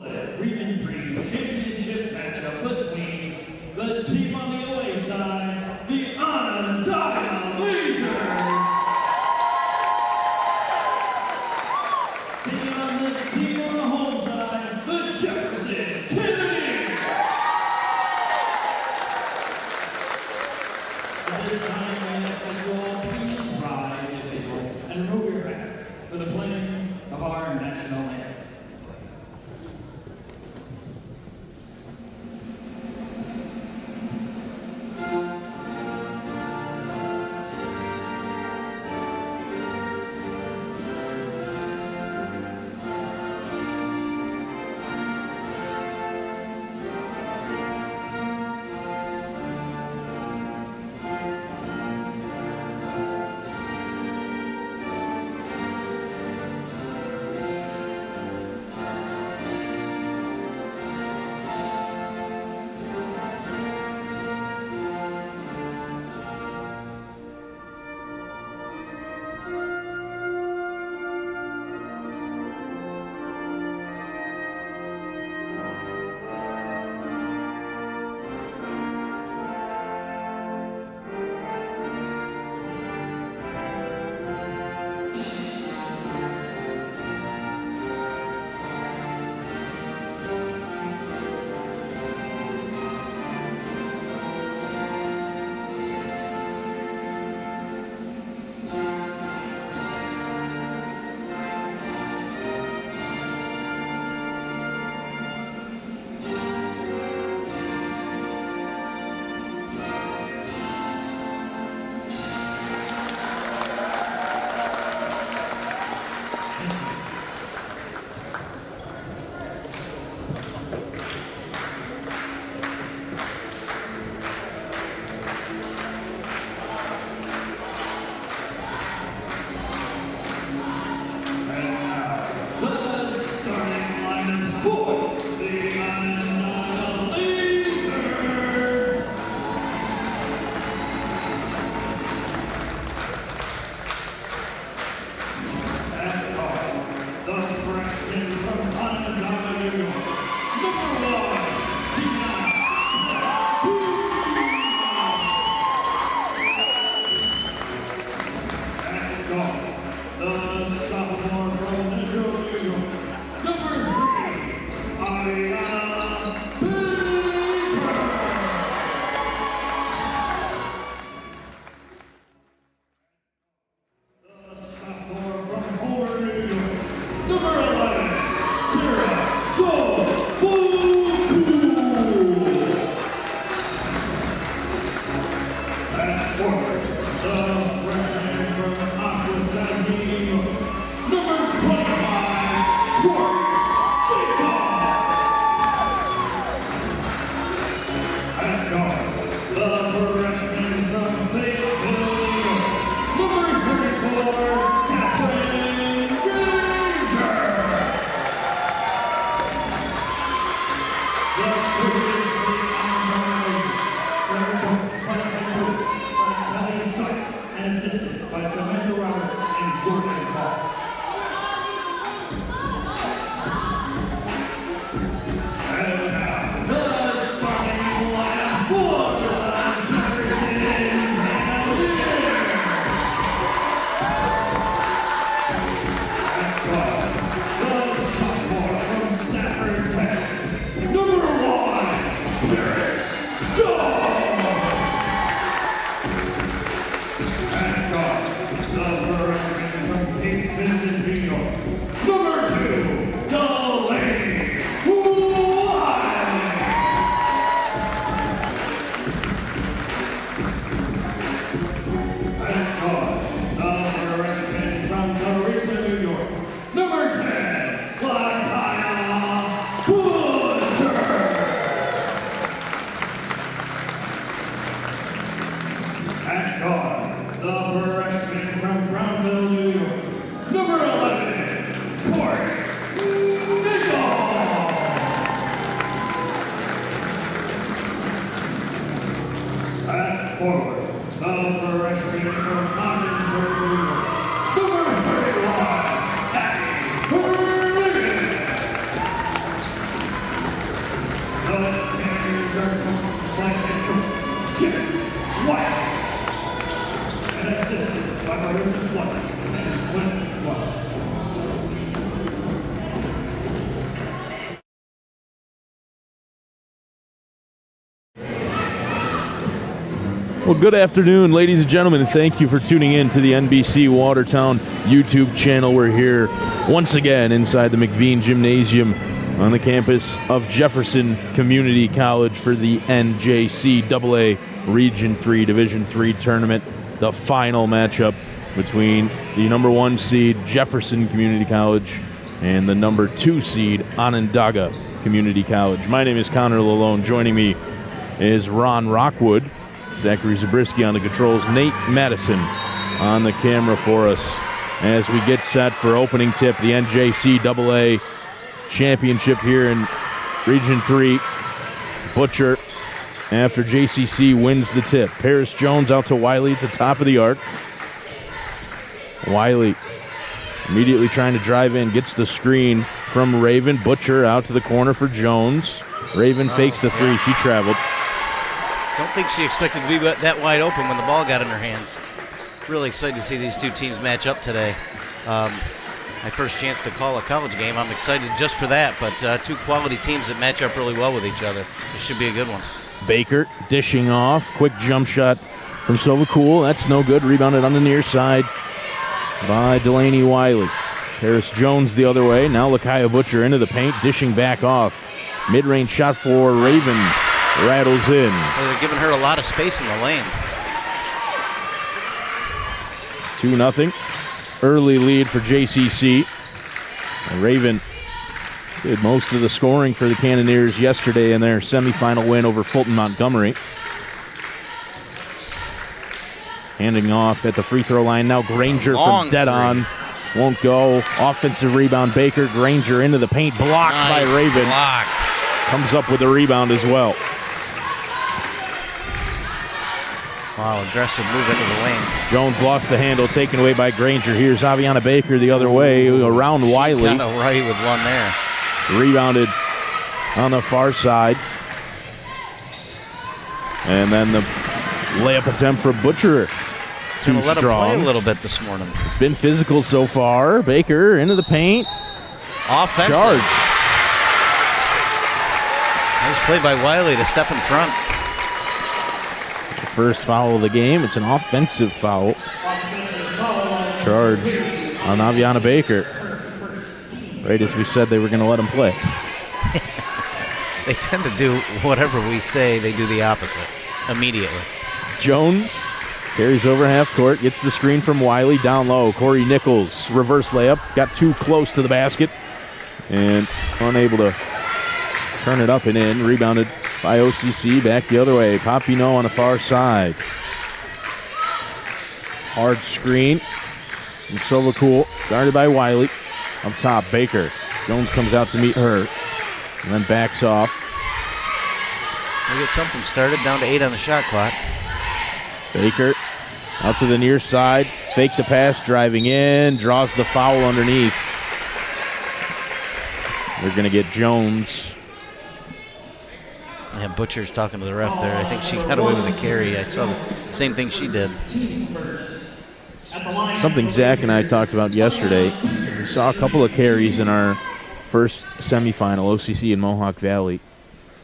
Region 3 championship matchup between the team on the away side, the Onondaga Lasers, taking on the team on the home side, the Jefferson Kennedy. At this time, we ask that you all please rise individuals and remove your hats for the playing of our national anthem. Well, good afternoon, ladies and gentlemen, and thank you for tuning in to the NBC Watertown YouTube channel. We're here once again inside the McVean Gymnasium on the campus of Jefferson Community College for the NJCAA Region 3 Division 3 tournament. The final matchup between the number 1 seed Jefferson Community College and the number 2 seed Onondaga Community College. My name is Connor Lalone. Joining me is Ron Rockwood, Zachary Zabriskie on the controls, Nate Madison on the camera for us as we get set for opening tip, the NJCAA championship here in Region 3. Butcher, after JCC wins the tip. Paris Jones out to Wiley at the top of the arc. Wiley immediately trying to drive in, gets the screen from Raven. Butcher out to the corner for Jones. Raven fakes the three. She traveled. Don't think she expected to be that wide open when the ball got in her hands. Really excited to see these two teams match up today. My first chance to call a college game. I'm excited just for that, but two quality teams that match up really well with each other. It should be a good one. Baker dishing off. Quick jump shot from Silva Cool. That's no good. Rebounded on the near side by Delaney Wiley. Paris Jones the other way. Now Lakaya Butcher into the paint, dishing back off. Mid-range shot for Raven. Rattles in. Well, they're giving her a lot of space in the lane. 2-0. Early lead for JCC. Raven did most of the scoring for the Cannoneers yesterday in their semifinal win over Fulton Montgomery. Handing off at the free throw line. Now Granger from dead on. Won't go. Offensive rebound. Baker. Granger into the paint. Blocked by Raven. Block. Comes up with a rebound as well. Wow, aggressive move into the lane. Jones lost the handle, taken away by Granger. Here's Aviana Baker the other way, around Wiley. Kind of right with one there. Rebounded on the far side. And then the layup attempt for Butcher. Too let strong. Him play a little bit this morning. Been physical so far. Baker into the paint. Offensive. Charge. Nice play by Wiley to step in front. First foul of the game. It's an offensive foul. Charge on Aviana Baker. Right as we said they were going to let him play. They tend to do whatever we say, they do the opposite immediately. Jones carries over half court, gets the screen from Wiley down low. Corey Nichols, reverse layup, got too close to the basket and unable to turn it up and in. Rebounded by OCC, back the other way. Popino on the far side. Hard screen from Silva Cool, guarded by Wiley. Up top, Baker. Jones comes out to meet her and then backs off. We get something started, down to 8 on the shot clock. Baker out to the near side, fake the pass, driving in, draws the foul underneath. They're going to get Jones. Yeah, Butcher's talking to the ref there. I think she got away with a carry. I saw the same thing she did. Something Zach and I talked about yesterday. We saw a couple of carries in our first semifinal, OCC and Mohawk Valley.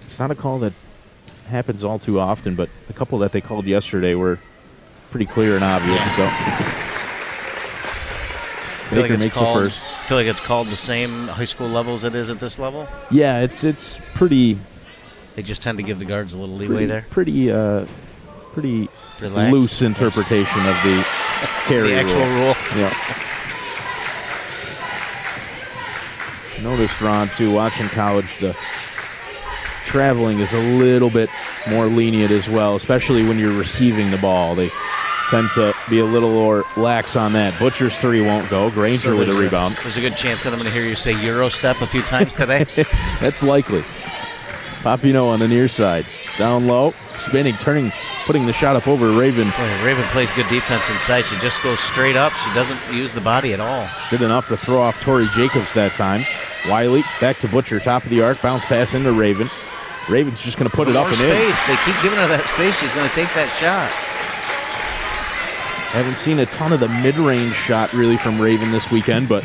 It's not a call that happens all too often, but the couple that they called yesterday were pretty clear and obvious. Yeah. So Baker makes the first. I feel like it's called the same high school level as it is at this level. Yeah, it's pretty. They just tend to give the guards a little leeway there. Pretty relaxed, loose interpretation of the carry the actual rule. Yeah. Noticed, Ron, too, watching college, the traveling is a little bit more lenient as well, especially when you're receiving the ball. They tend to be a little more lax on that. Butcher's three won't go. Granger with a rebound. There's a good chance that I'm going to hear you say Euro step a few times today. That's likely. Papino on the near side. Down low, spinning, turning, putting the shot up over Raven. Boy, Raven plays good defense inside. She just goes straight up. She doesn't use the body at all. Good enough to throw off Tori Jacobs that time. Wiley back to Butcher, top of the arc, bounce pass into Raven. Raven's just going to put it up and in. They keep giving her that space. She's going to take that shot. Haven't seen a ton of the mid-range shot really from Raven this weekend, but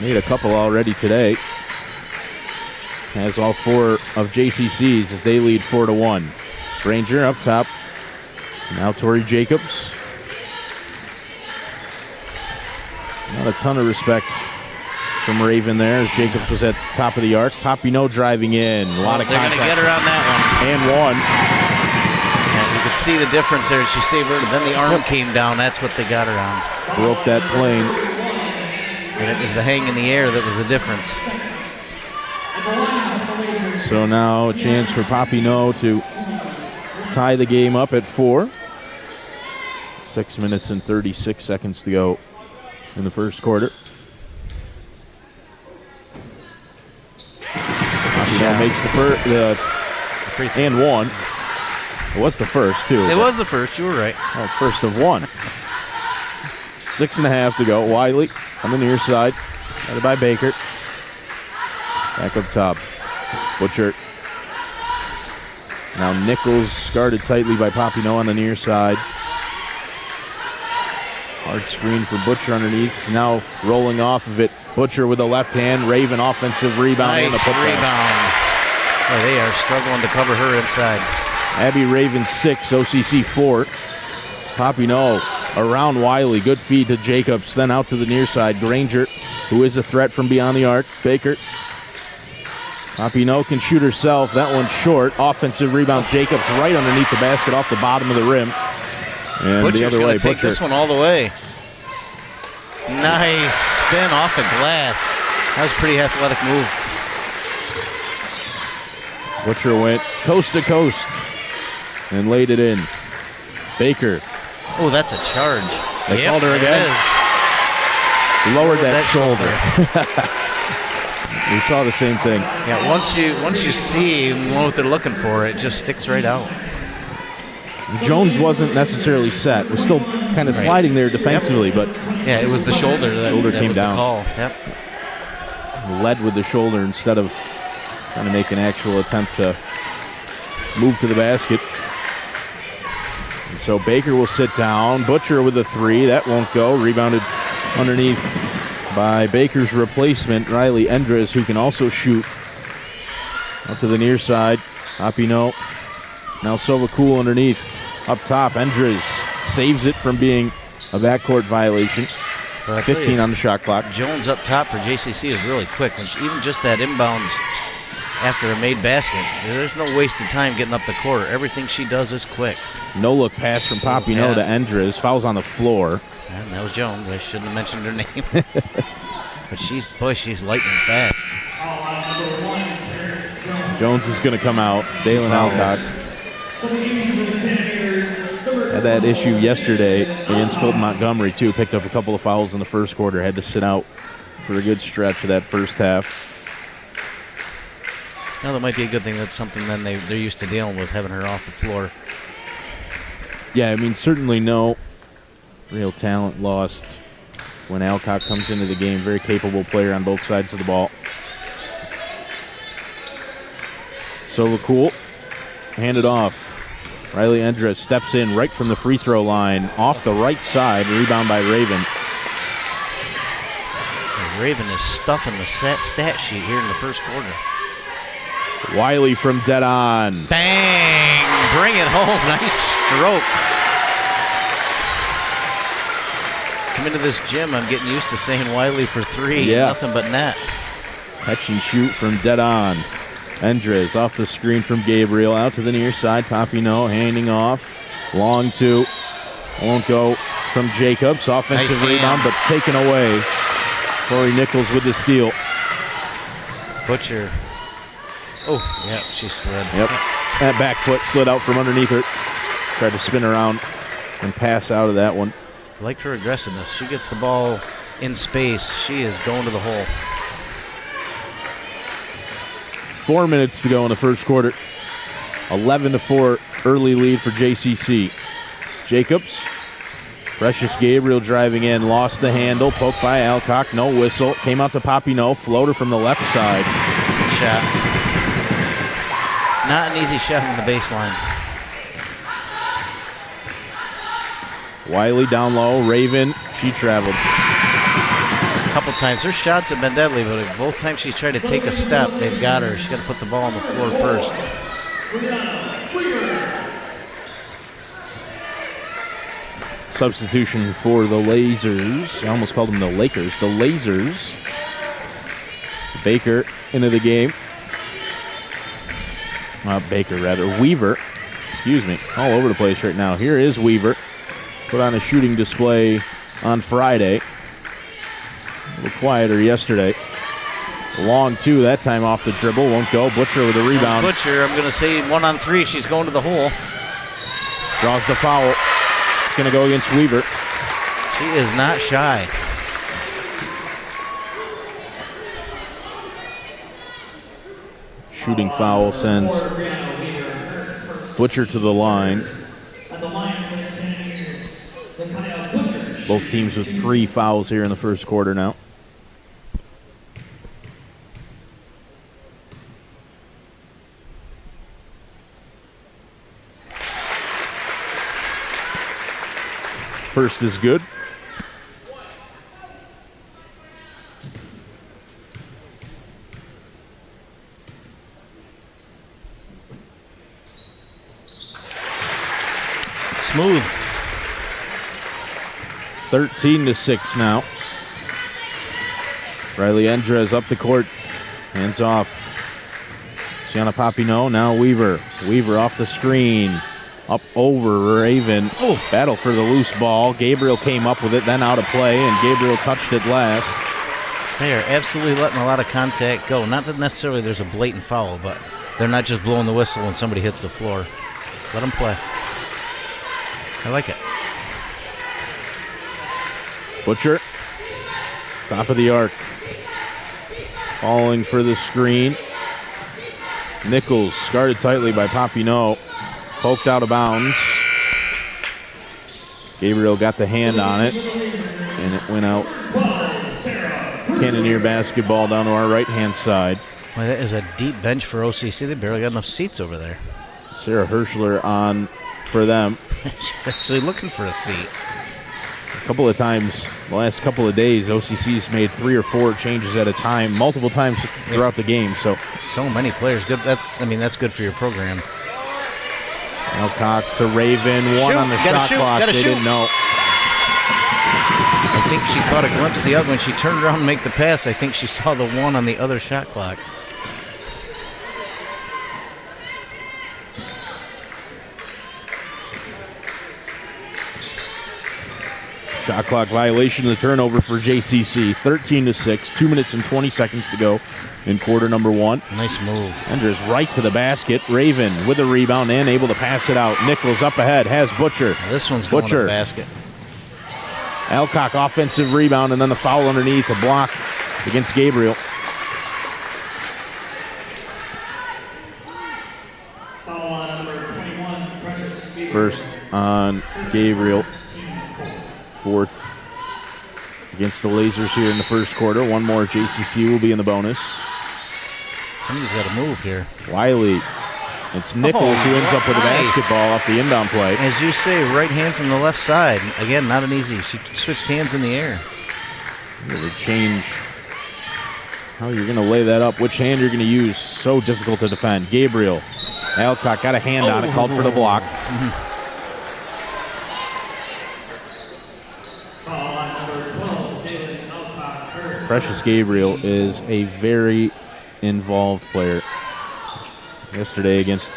made a couple already today. Has all four of JCC's as they lead 4-1. Granger up top. Now Tori Jacobs. Not a ton of respect from Raven there as Jacobs was at the top of the arc. Papineau driving in. A lot of contact. They're going to get her on that one. And one. And you could see the difference there. She stayed vertical. Then the arm came down. That's what they got her on. Broke that plane. And it was the hang in the air that was the difference. So now a chance for Papineau to tie the game up at 4. 6 minutes and 36 seconds to go in the first quarter. Papineau makes the first, and one. It was the first, too. It was the first. You were right. Oh, first of one. 6.5 to go. Wiley on the near side. Headed by Baker. Back up top. Butcher. Now Nichols guarded tightly by Papineau on the near side. Hard screen for Butcher underneath. Now rolling off of it. Butcher with the left hand. Raven offensive rebound. Nice rebound. Oh, they are struggling to cover her inside. Abby Raven 6, OCC 4. Papineau around Wiley. Good feed to Jacobs. Then out to the near side. Granger, who is a threat from beyond the arc. Baker. Papineau can shoot herself. That one's short. Offensive rebound. Jacobs right underneath the basket off the bottom of the rim. And Butcher's the other way. Take Butcher. this one all the way. Nice spin off the glass. That was a pretty athletic move. Butcher went coast to coast and laid it in. Baker. Oh, that's a charge. They called her again. Lowered that shoulder. We saw the same thing. Yeah, once you see what they're looking for, it just sticks right out. Jones wasn't necessarily set. Was still kind of sliding there defensively, but yeah, it was the shoulder that came was down. The call. Yep. Led with the shoulder instead of trying to make an actual attempt to move to the basket. And so Baker will sit down. Butcher with a 3. That won't go. Rebounded underneath by Baker's replacement, Riley Endres, who can also shoot. Up to the near side. Papineau. Now Sovakul underneath. Up top, Endres saves it from being a backcourt violation. 15 on the shot clock. Jones up top for JCC is really quick. Even just that inbounds after a made basket, there's no wasted time getting up the court. Everything she does is quick. No look pass from Papineau to Endres. Fouls on the floor. And that was Jones. I shouldn't have mentioned her name. But she's lightning fast. Jones is going to come out. Dalen Alcock had that issue yesterday against Fulton Montgomery, too. Picked up a couple of fouls in the first quarter. Had to sit out for a good stretch of that first half. Now that might be a good thing. That's something then they're used to dealing with, having her off the floor. Yeah, I mean, certainly no real talent lost when Alcock comes into the game. Very capable player on both sides of the ball. Sovakul handed off. Riley Endres steps in right from the free throw line off the right side. Rebound by Raven. And Raven is stuffing the stat sheet here in the first quarter. Wiley from dead on. Bang! Bring it home. Nice stroke. Come into this gym, I'm getting used to saying Wiley for 3. Yeah. Nothing but net. Catch and shoot from dead on. Endres off the screen from Gabriel. Out to the near side. Papineau handing off. Long 2. Won't go from Jacobs. Offensive rebound, but taken away. Corey Nichols with the steal. Butcher. Oh, yeah, she slid. Yep. That back foot slid out from underneath her. Tried to spin around and pass out of that one. I like her aggressiveness. She gets the ball in space. She is going to the hole. 4 minutes to go in the first quarter. 11-4 early lead for JCC. Jacobs. Precious Gabriel driving in. Lost the handle. Poked by Alcock. No whistle. Came out to Papineau. Floater from the left side. Good shot. Not an easy shot from the baseline. Wiley down low. Raven. She traveled. A couple times. Her shots have been deadly, but both times she's tried to take a step, they've got her. She's got to put the ball on the floor first. substitution for the Lasers. I almost called them the Lakers. The Lasers. Baker into the game. Baker, rather. Weaver. Excuse me. All over the place right now. Here is Weaver. Put on a shooting display on Friday. A little quieter yesterday. Long two, that time off the dribble. Won't go. Butcher with a rebound. Butcher, I'm going to say 1-on-3. She's going to the hole. Draws the foul. It's going to go against Weaver. She is not shy. Shooting foul sends Butcher to the line. Both teams with 3 fouls here in the first quarter now. First is good. Smooth. 13-6 now. Riley Endres up the court. Hands off. Sienna Papineau, now Weaver. Weaver off the screen. Up over Raven. Oh. Battle for the loose ball. Gabriel came up with it, then out of play, and Gabriel touched it last. They are absolutely letting a lot of contact go. Not that necessarily there's a blatant foul, but they're not just blowing the whistle when somebody hits the floor. Let them play. I like it. Butcher. Top of the arc. Falling for the screen. Nichols guarded tightly by Papineau. Poked out of bounds. Gabriel got the hand on it, and it went out. Cannoneer basketball down to our right-hand side. Boy, that is a deep bench for OCC. They barely got enough seats over there. Sarah Hirschler on for them. She's actually looking for a seat. A couple of times, the last couple of days, OCC's made 3 or 4 changes at a time, multiple times throughout the game. So many players. Good. That's good for your program. Alcock to Raven. One on the shot clock. They didn't know. I think she caught a glimpse of the other. When she turned around to make the pass, I think she saw the one on the other shot clock. Shot clock violation of the turnover for JCC. 13-6. 2 minutes and 20 seconds to go in quarter number 1. Nice move. Enders right to the basket. Raven with a rebound and able to pass it out. Nichols up ahead. Has Butcher. Now this one's going to the basket. Alcock offensive rebound and then the foul underneath. A block against Gabriel. First on Gabriel. Fourth against the Lasers here in the first quarter. One more JCC will be in the bonus. Somebody's got to move here. Wiley. It's Nichols who ends up with a basketball off the inbound play. As you say, right hand from the left side. Again, not an easy. She switched hands in the air. Really change how you're going to lay that up, which hand you're going to use. So difficult to defend. Gabriel. Alcock got a hand on it, called for the block. Precious Gabriel is a very involved player. Yesterday against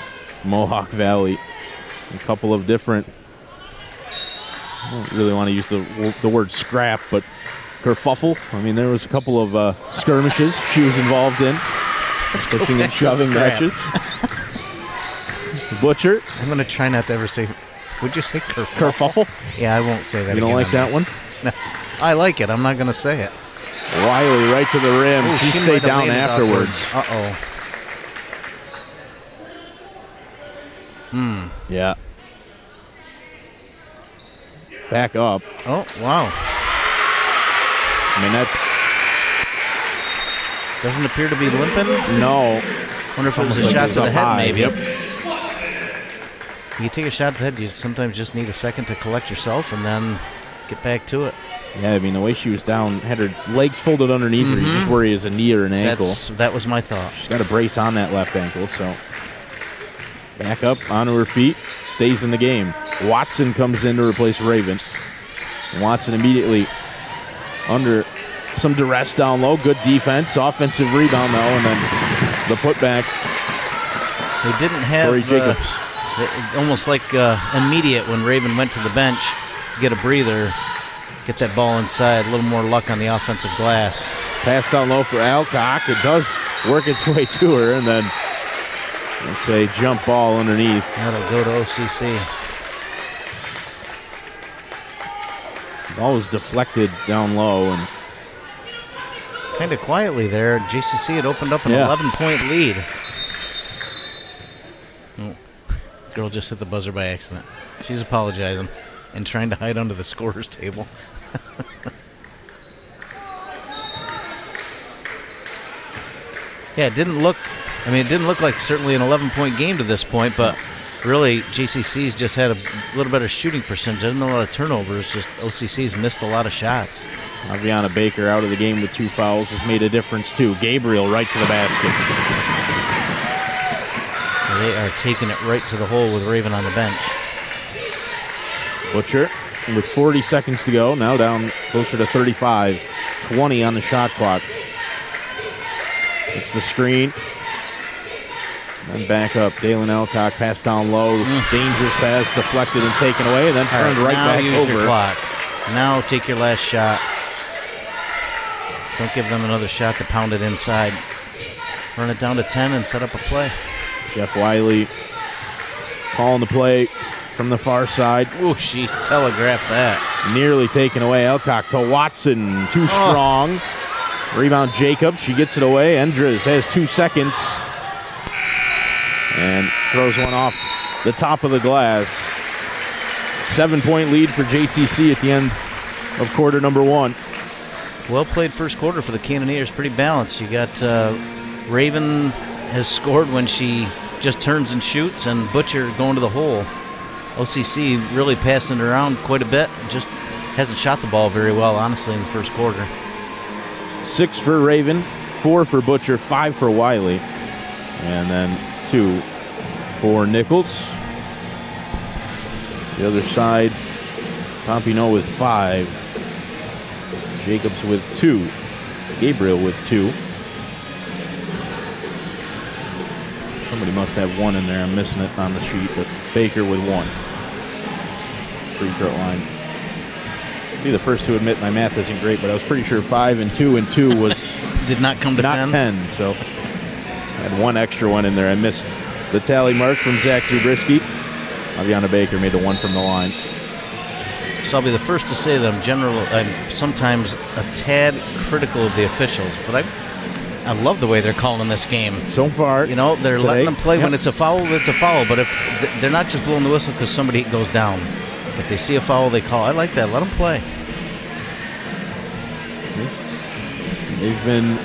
Mohawk Valley, a couple of different, I don't really want to use the word scrap, but kerfuffle. I mean, there was a couple of skirmishes she was involved in. Pushing and shoving matches. Butcher. I'm going to try not to ever say, would you say kerfuffle? Kerfuffle? Yeah, I won't say that again. You don't like that one? No, I like it. I'm not going to say it. Wiley right to the rim. Ooh, she stayed down afterwards. Uh-oh. Yeah. Back up. Oh, wow. I mean, that's... Doesn't appear to be limping? No. Wonder if it was a shot to the head, high. maybe. Yep. You take a shot to the head, you sometimes just need a second to collect yourself and then get back to it. Yeah, I mean, the way she was down, had her legs folded underneath her, you just worry is a knee or an ankle. That was my thought. She's got a brace on that left ankle, so... Back up, onto her feet, stays in the game. Watson comes in to replace Raven. Watson immediately under some duress down low. Good defense. Offensive rebound, though, and then the putback. They didn't have Jacobs. Almost like immediate when Raven went to the bench, get a breather, get that ball inside. A little more luck on the offensive glass. Pass down low for Alcock. It does work its way to her, and then it's a jump ball underneath. That'll go to OCC. Ball was deflected down low, and kind of quietly there, JCC had opened up an 11-point lead. Oh, girl just hit the buzzer by accident. She's apologizing and trying to hide under the scorer's table. Yeah, it didn't look like certainly an 11-point game to this point, but really JCC's just had a little better shooting percentage. Didn't a lot of turnovers, just OCC's missed a lot of shots. Aviana Baker out of the game with 2 fouls has made a difference too. Gabriel right to the basket. They are taking it right to the hole with Raven on the bench. Butcher with 40 seconds to go, now down closer to 35. 20 on the shot clock. It's the screen. And back up. Dalen Alcock pass down low. Dangerous pass deflected and taken away, and then turned right back use over. Your clock. Now take your last shot. Don't give them another shot to pound it inside. Run it down to 10 and set up a play. Jeff Wiley calling the play from the far side. Ooh, she telegraphed that. Nearly taken away. Alcock to Watson. Too strong. Rebound Jacobs. She gets it away. Endres has 2 seconds. And throws one off the top of the glass. 7-point lead for JCC at the end of quarter number 1. Well played first quarter for the Cannoneers. Pretty balanced. You got Raven has scored when she just turns and shoots, and Butcher going to the hole. OCC really passing it around quite a bit. Just hasn't shot the ball very well, honestly, in the first quarter. 6 for Raven, 4 for Butcher, 5 for Wiley. And then 2 for Nichols. The other side, Pompino with 5. Jacobs with 2. Gabriel with 2. Somebody must have 1 in there. I'm missing it on the sheet, but Baker with 1. Free throw line. I'll be the first to admit my math isn't great, but I was pretty sure 5 and 2 and 2 was did not come to not 10. So I had 1 extra one in there. I missed the tally mark from Zach Zabriskie. Aviana Baker made the 1 from the line. So I'll be the first to say that I'm sometimes a tad critical of the officials, but I love the way they're calling this game. So far, you know, they're today, letting them play. When it's a foul, it's a foul. But if they're not just blowing the whistle because somebody goes down. If they see a foul, they call. I like that. Let them play. They've been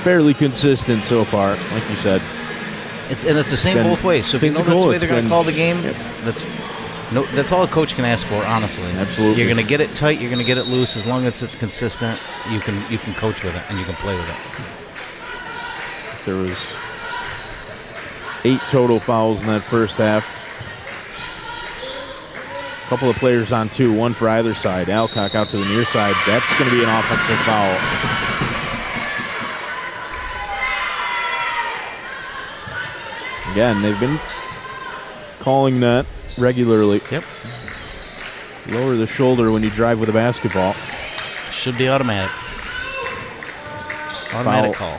fairly consistent so far, like you said. It's the same both ways. So if you know that's the way they're going to call the game, that's all a coach can ask for, honestly. Absolutely. You're going to get it tight, you're going to get it loose. As long as it's consistent, you can coach with it and you can play with it. There was 8 total fouls in that first half. A couple of players on 2, 1 for either side. Alcock out to the near side. That's going to be an offensive foul. Again, they've been calling that regularly. Yep. Lower the shoulder when you drive with a basketball. Should be automatic. Automatic call.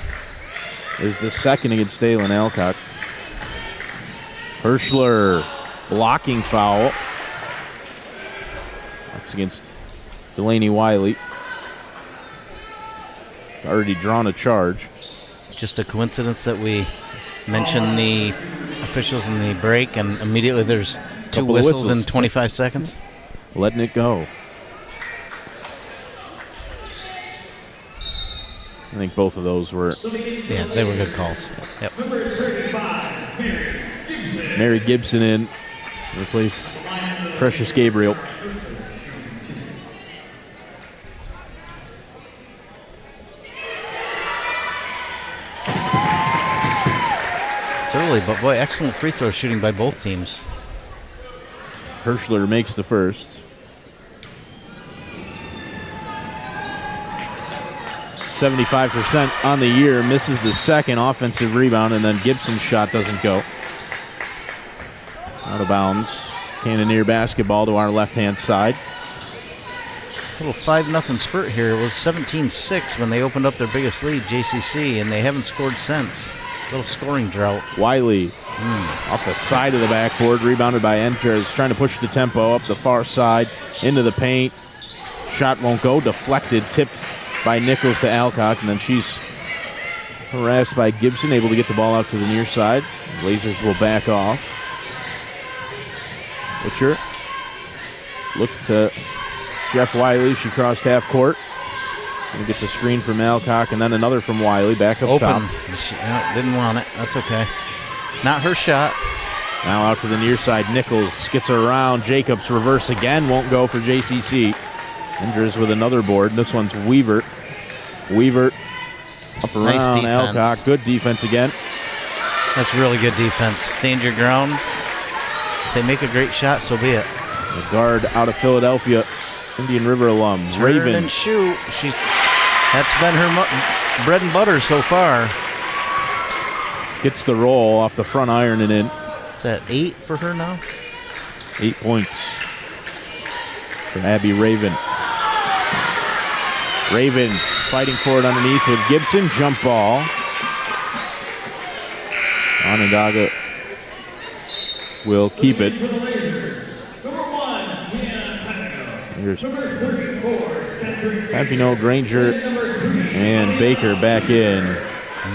Is the second against Dalen Alcock. Hirschler blocking foul. That's against Delaney Wiley. He's already drawn a charge. Just a coincidence that we mentioned the officials in the break, and immediately there's 2 whistles in 25 seconds. Letting it go. I think both of those were... Yeah, they were good calls. Yep. Mary Gibson in. Replace Precious Gabriel. It's early, but boy, excellent free throw shooting by both teams. Hirschler makes the first. 75% on the year. Misses the second offensive rebound, and then Gibson's shot doesn't go. Out of bounds. Cannoneer basketball to our left-hand side. Little 5-0 spurt here. It was 17-6 when they opened up their biggest lead, JCC, and they haven't scored since. Little scoring drought. Wiley off the side of the backboard, rebounded by Enters, trying to push the tempo up the far side into the paint. Shot won't go, deflected, tipped by Nichols to Alcock, and then she's harassed by Gibson, able to get the ball out to the near side. Blazers will back off. Butcher look to Jeff Wiley. She crossed half court. Gonna get the screen from Alcock, and then another from Wiley. Back up open. top. She, didn't want it. That's okay. Not her shot. Now out to the near side. Nichols gets around. Jacobs reverse again. Won't go for JCC. Enders with another board. This one's Weaver. Weaver up around nice Alcock. Good defense again. That's really good defense. Stand your ground. If they make a great shot, so be it. The guard out of Philadelphia, Indian River alum, Turn Raven. and shoot. That's been her bread and butter so far. Gets the roll off the front iron and in. Is that 8 for her now? 8 points for Abby Raven. Raven fighting for it underneath with Gibson. Jump ball. Onondaga will keep it. Here's Papino, Granger, and Baker back in.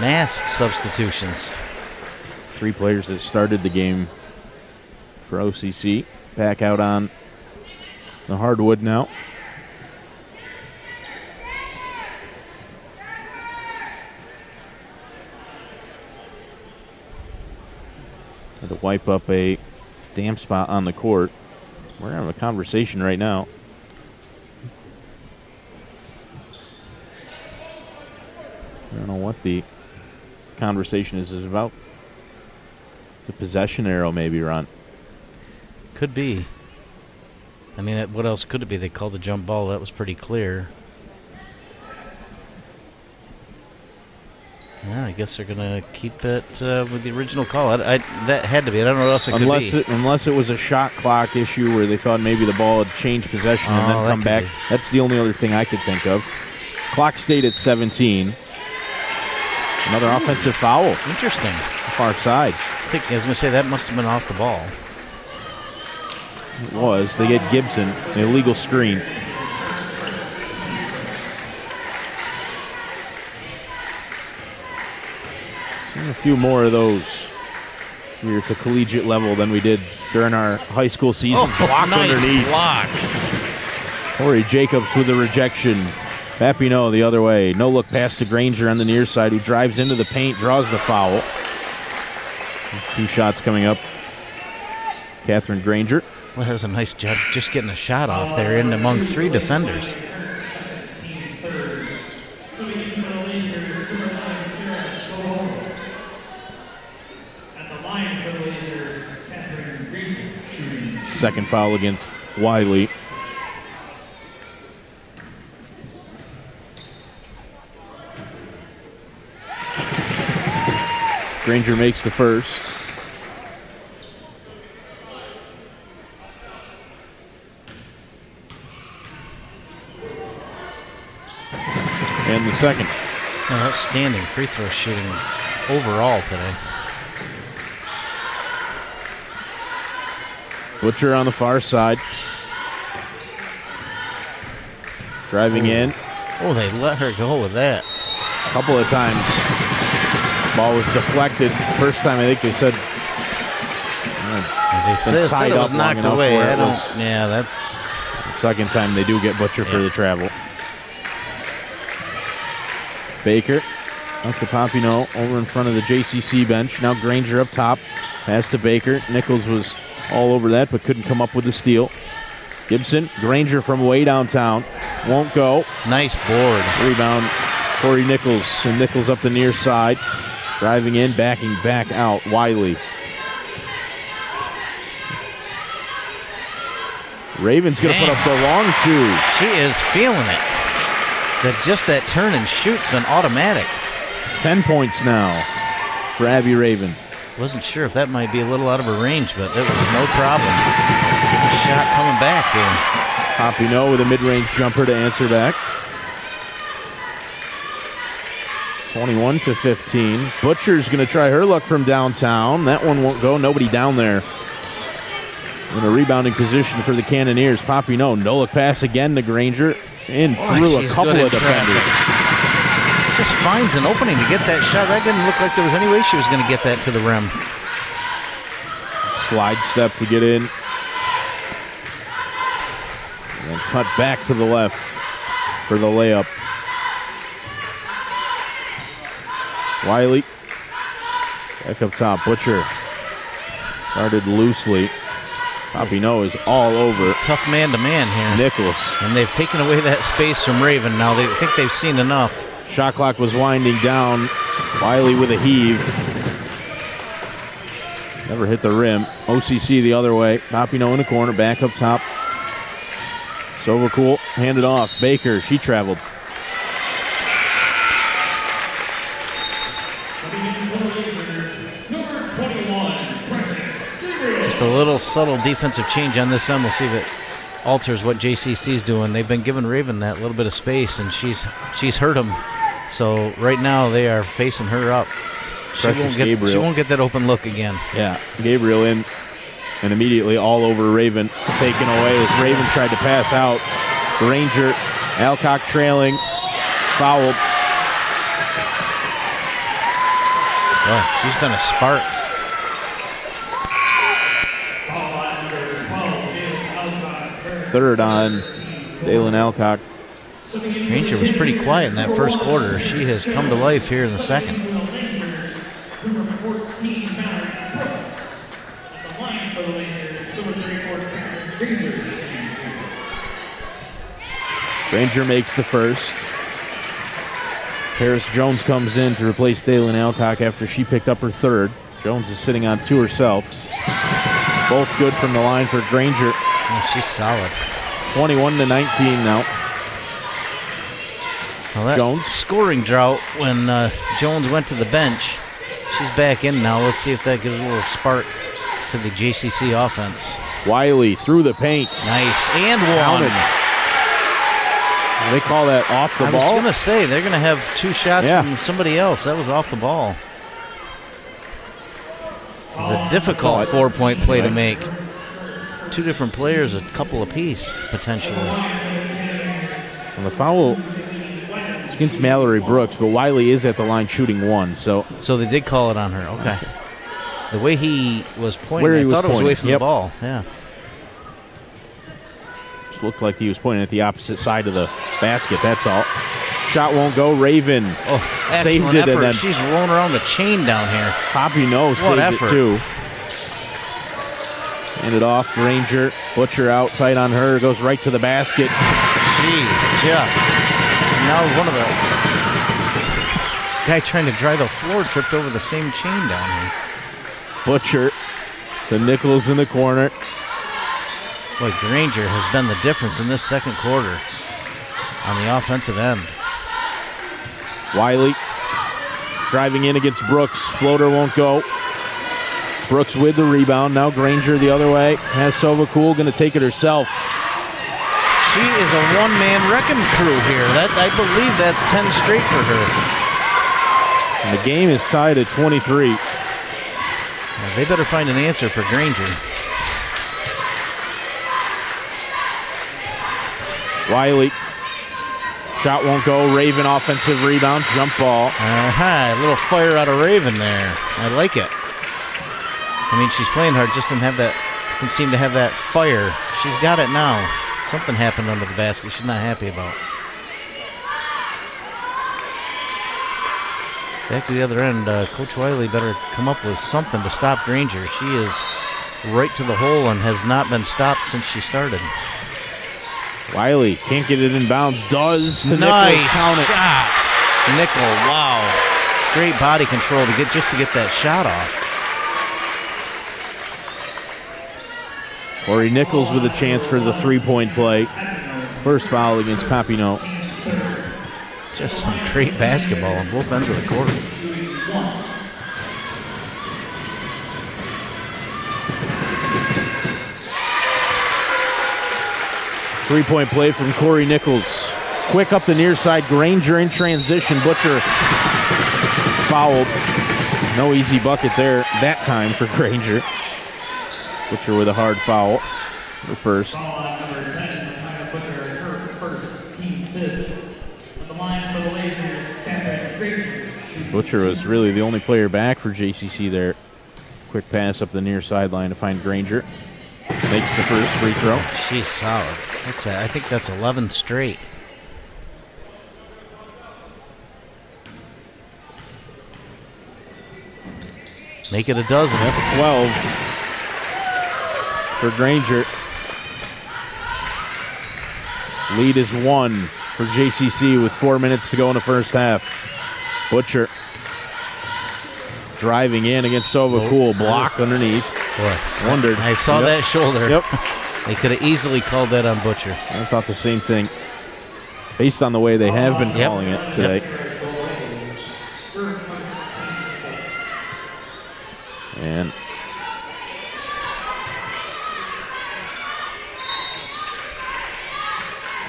Mass substitutions. 3 players that started the game for OCC back out on the hardwood now. Had to wipe up a damp spot on the court. We're having a conversation right now. I don't know what the conversation is about. The possession arrow maybe, Ron. Could be. I mean, what else could it be? They called the jump ball. That was pretty clear. Yeah, I guess they're going to keep it with the original call. That had to be. I don't know what else it could be. Unless it was a shot clock issue where they thought maybe the ball had changed possession and then come back. That's the only other thing I could think of. Clock stayed at 17. Another offensive foul. Interesting. Far side. I was going to say that must have been off the ball. It was. They get Gibson, an illegal screen. A few more of those here at the collegiate level than we did during our high school season. Blocked nice underneath. Block. Corey Jacobs with the rejection. Papino the other way. No look pass to Granger on the near side, who drives into the paint, draws the foul. 2 shots coming up. Catherine Granger. Well, that was a nice job just getting a shot off there in among 3 defenders. Second foul against Wiley. Granger makes the first. And the second. Outstanding free throw shooting overall today. Butcher on the far side. Driving in. Oh, they let her go with that. A couple of times. Ball was deflected. First time I think they said they said it was knocked away. Yeah, that's the second time they do get Butcher for the travel. Baker up to Papino over in front of the JCC bench. Now Granger up top. Pass to Baker. Nichols was all over that, but couldn't come up with the steal. Gibson, Granger from way downtown. Won't go. Nice board. Rebound, Corey Nichols. And Nichols up the near side. Driving in, backing back out. Wiley. Raven's going to put up the long 2. She is feeling it. that turn and shoot's been automatic. 10 points now for Abby Raven. Wasn't sure if that might be a little out of her range, but it was no problem. Shot coming back here. Popino with a mid-range jumper to answer back. 21-15. Butcher's going to try her luck from downtown. That one won't go. Nobody down there. In a rebounding position for the Cannoneers. Popino, no look pass again to Granger. In through a couple of defenders. Just finds an opening to get that shot. That didn't look like there was any way she was going to get that to the rim. Slide step to get in. And then cut back to the left for the layup. Wiley. Back up top. Butcher. Started loosely. Popino is all over. Tough man-to-man here. Nichols. And they've taken away that space from Raven now. They think they've seen enough. Shot clock was winding down. Wiley with a heave. Never hit the rim. OCC the other way. Popino in the corner. Back up top. Sovacool handed off. Baker, she traveled. Just a little subtle defensive change on this end. We'll see if it alters what JCC's doing. They've been giving Raven that little bit of space, and she's hurt them. So right now they are facing her up. She won't get that open look again. Yeah, Gabriel in and immediately all over Raven. Taken away as Raven tried to pass out. Granger, Alcock trailing, fouled. Oh, she's been a spark. Third on Dalen Alcock. Granger was pretty quiet in that first quarter. She has come to life here in the second. Granger makes the first. Paris Jones comes in to replace Dalen Alcock after she picked up her third. Jones is sitting on two herself. Both good from the line for Granger. Oh, she's solid. 21-19 now. Well, that Jones scoring drought when Jones went to the bench. She's back in now. Let's see if that gives a little spark to the JCC offense. Wiley through the paint. Nice. And one. They call that off the ball? I was going to say, they're going to have two shots from somebody else. That was off the ball. The difficult four-point play to make. Two different players, a couple apiece, potentially. And the foul is against Mallory Brooks, but Wiley is at the line shooting one. So they did call it on her. Okay. The way he was pointing, I thought it was away from the ball. Yeah. Just looked like he was pointing at the opposite side of the basket, that's all. Shot won't go. Raven saved it. And then she's rolling around the chain down here. Popino saved it too. Hand it off. Granger. Butcher out tight on her. Goes right to the basket. Jeez, just. Now one of the guy trying to dry the floor tripped over the same chain down here. Butcher. The Nichols in the corner. Boy, Granger has been the difference in this second quarter on the offensive end. Wiley driving in against Brooks. Floater won't go. Brooks with the rebound. Now Granger the other way. Has Sovacool, going to take it herself. She is a one-man wrecking crew here. I believe that's 10 straight for her. And the game is tied at 23. Well, they better find an answer for Granger. Wiley. Shot won't go. Raven offensive rebound. Jump ball. A little fire out of Raven there. I like it. I mean, she's playing hard, just didn't seem to have that fire. She's got it now. Something happened under the basket she's not happy about. Back to the other end, Coach Wiley better come up with something to stop Granger. She is right to the hole and has not been stopped since she started. Wiley can't get it in bounds. Does to nice Nichols. Count it. Shot. Nickel, wow. Great body control to get that shot off. Corey Nichols with a chance for the three-point play. First foul against Popino. Just some great basketball on both ends of the court. Three-point play from Corey Nichols. Quick up the near side. Granger in transition. Butcher fouled. No easy bucket there that time for Granger. Butcher with a hard foul. The first. Butcher was really the only player back for JCC there. Quick pass up the near sideline to find Granger. Makes the first free throw. She's solid. I think that's 11 straight. Make it a dozen. 12 for Granger. Lead is 1 for JCC with 4 minutes to go in the first half. Butcher driving in against Sova. Cool block underneath. Boy, Wondered. I saw that shoulder. Yep. They could have easily called that on Butcher. I thought the same thing based on the way they have been calling it today. And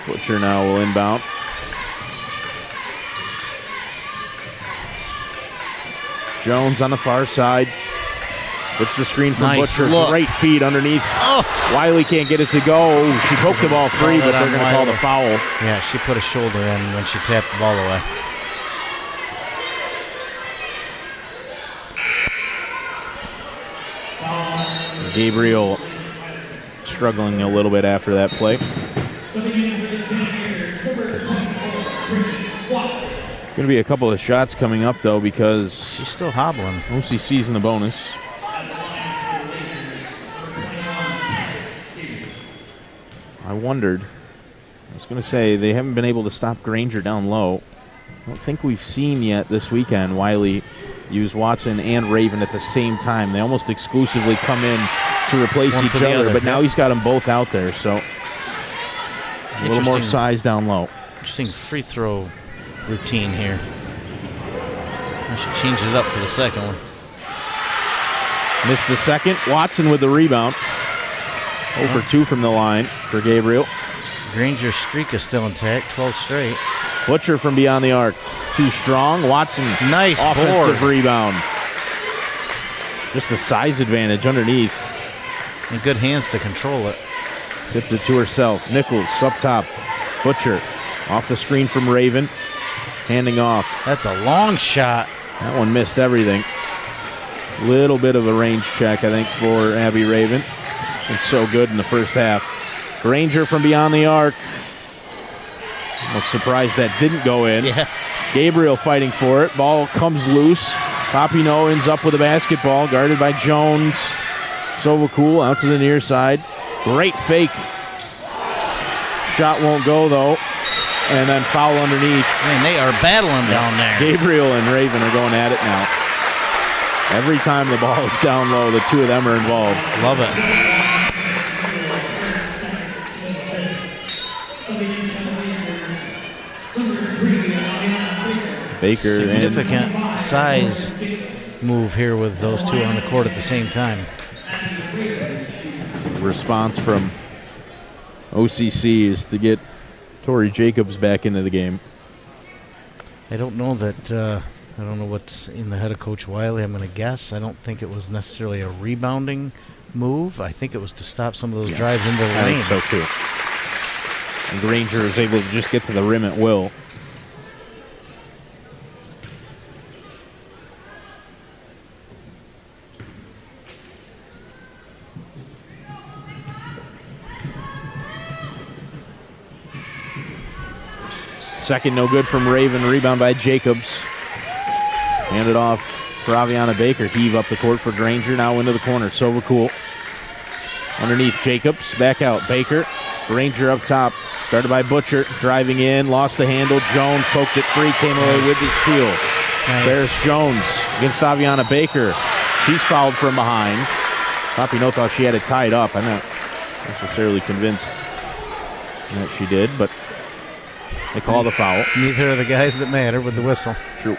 Butcher now will inbound. Jones on the far side. Gets the screen from Butcher. Look. Great feed underneath. Oh. Wiley can't get it to go. She poked the ball free, but they're going to call the foul. Yeah, she put a shoulder in when she tapped the ball away. Gabriel struggling a little bit after that play. Going to be a couple of shots coming up, though, because she's still hobbling. OCC's in the bonus. I wondered. I was going to say they haven't been able to stop Granger down low. I don't think we've seen yet this weekend Wiley use Watson and Raven at the same time. They almost exclusively come in to replace each other, but now he's got them both out there, so a little more size down low. Interesting free throw routine here. I should change it up for the second one. Missed the second. Watson with the rebound. 0 for 2 from the line for Gabriel. Granger's streak is still intact, 12 straight. Butcher from beyond the arc. Too strong. Watson, nice offensive board. Rebound. Just the size advantage underneath. And good hands to control it. Tipped it to herself. Nichols up top. Butcher off the screen from Raven. Handing off. That's a long shot. That one missed everything. Little bit of a range check, I think, for Abby Raven. It's so good in the first half. Granger from beyond the arc. I was surprised that didn't go in. Yeah. Gabriel fighting for it. Ball comes loose. Papino ends up with a basketball, guarded by Jones. Sovacool out to the near side. Great fake. Shot won't go, though. And then foul underneath. Man, they are battling down there. Gabriel and Raven are going at it now. Every time the ball is down low, the two of them are involved. Love it. Baker. Significant size move here with those two on the court at the same time. Response from OCC is to get Tori Jacobs back into the game. I don't know that. I don't know what's in the head of Coach Wiley. I'm going to guess. I don't think it was necessarily a rebounding move. I think it was to stop some of those drives into the lane. I think so too. And Granger is able to just get to the rim at will. Second no good from Raven. Rebound by Jacobs. Handed off for Aviana Baker. Heave up the court for Granger. Now into the corner. Sovacool. Underneath Jacobs. Back out. Baker. Granger up top. Started by Butcher. Driving in. Lost the handle. Jones poked it free. Came away with the steal. Nice. There's Jones against Aviana Baker. She's fouled from behind. Papino thought she had it tied up. I'm not necessarily convinced that she did, but They call the foul. Neither are the guys that matter with the whistle. True.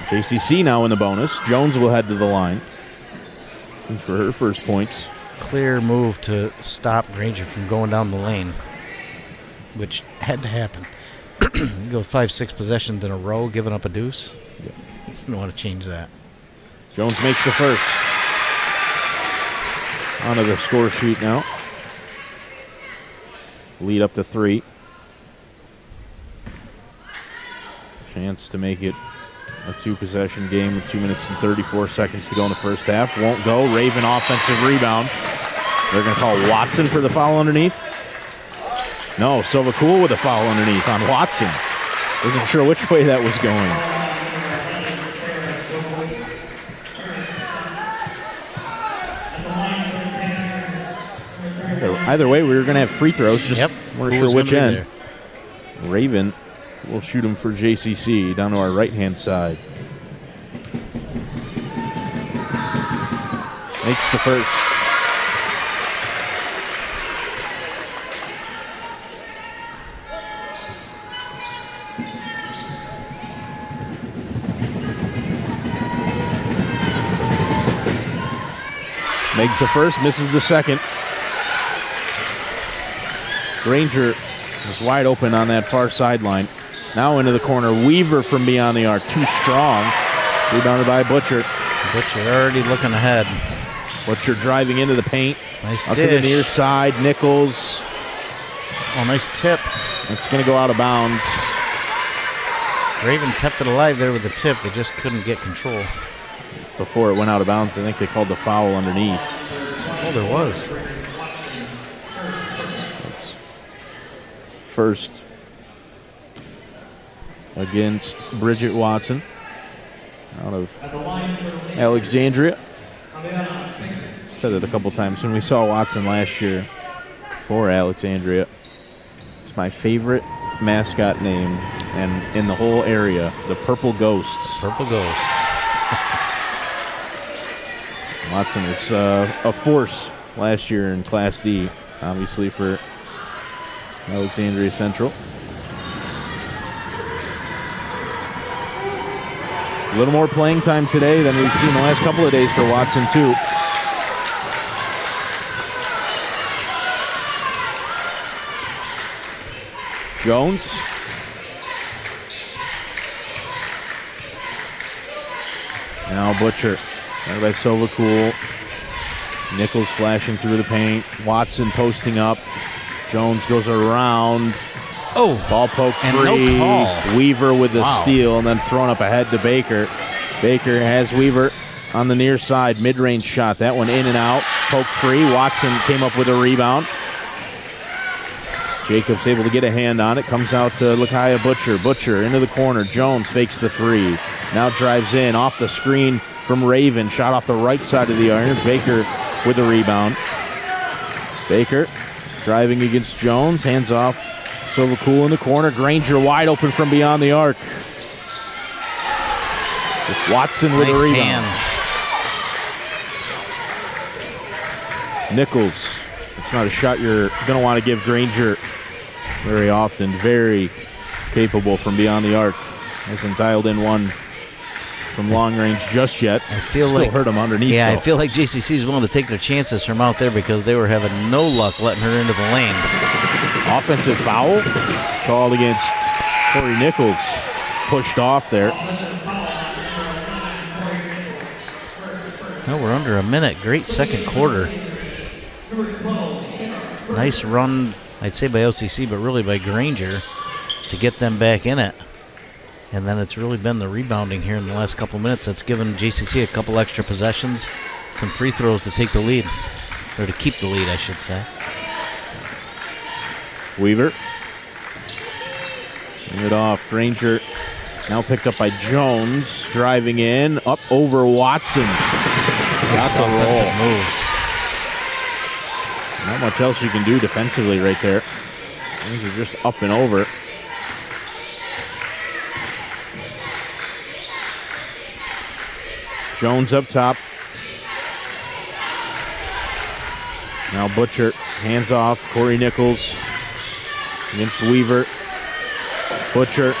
JCC now in the bonus. Jones will head to the line for her first points. Clear move to stop Granger from going down the lane, which had to happen. You go 5-6 possessions in a row, giving up a deuce. Yep. You don't want to change that. Jones makes the first. Onto the score sheet now. Lead up to 3. Chance to make it a 2-possession game with 2 minutes and 34 seconds to go in the first half. Won't go. Raven offensive rebound. They're going to call Watson for the foul underneath. No, Silva Cool with a foul underneath on Watson. Wasn't sure which way that was going. Either way, we were going to have free throws. Just weren't sure which end. Raven will shoot them for JCC down to our right-hand side. Makes the first. Makes the first, misses the second. Granger is wide open on that far sideline. Now into the corner. Weaver from beyond the arc. Too strong. Rebounded by Butcher. Butcher already looking ahead. Butcher driving into the paint. Nice up dish. to the near side. Nichols. Oh, nice tip. It's going to go out of bounds. Raven kept it alive there with the tip. They just couldn't get control. Before it went out of bounds, I think they called the foul underneath. Oh, there was. That's first against Bridget Watson out of Alexandria. Said it a couple times when we saw Watson last year for Alexandria. It's my favorite mascot name and in the whole area, the Purple Ghosts. Purple Ghosts. Watson was a force last year in Class D, obviously for Alexandria Central. A little more playing time today than we've seen the last couple of days for Watson, too. Jones. Now Butcher. Right by Silva Cool. Nichols flashing through the paint. Watson posting up. Jones goes around. Oh, ball poke free. No call. Weaver with the steal and then thrown up ahead to Baker. Baker has Weaver on the near side. Mid-range shot. That one in and out. Poke free. Watson came up with a rebound. Jacobs able to get a hand on it. Comes out to Lakaya Butcher. Butcher into the corner. Jones fakes the three. Now drives in off the screen from Raven. Shot off the right side of the iron. Baker with the rebound. Baker driving against Jones. Hands off. Silva Cool in the corner. Granger wide open from beyond the arc. It's Watson with a rebound. Hands. Nichols. It's not a shot you're going to want to give Granger very often. Very capable from beyond the arc. Hasn't dialed in one from long range just yet. I feel Still like hurt him underneath. Yeah, though. I feel like JCC is willing to take their chances from out there because they were having no luck letting her into the lane. Offensive foul called against Corey Nichols. Pushed off there. Well, we're under a minute. Great second quarter. Nice run, I'd say by OCC, but really by Granger to get them back in it. And then it's really been the rebounding here in the last couple minutes that's given JCC a couple extra possessions, some free throws to take the lead, or to keep the lead, I should say. Weaver. Bring it off. Granger now picked up by Jones. Driving in. Up over Watson. Got the roll. Move. Not much else you can do defensively right there. Things are just up and over. Jones up top. Now Butcher. Hands off. Corey Nichols. against Weaver. Butcher.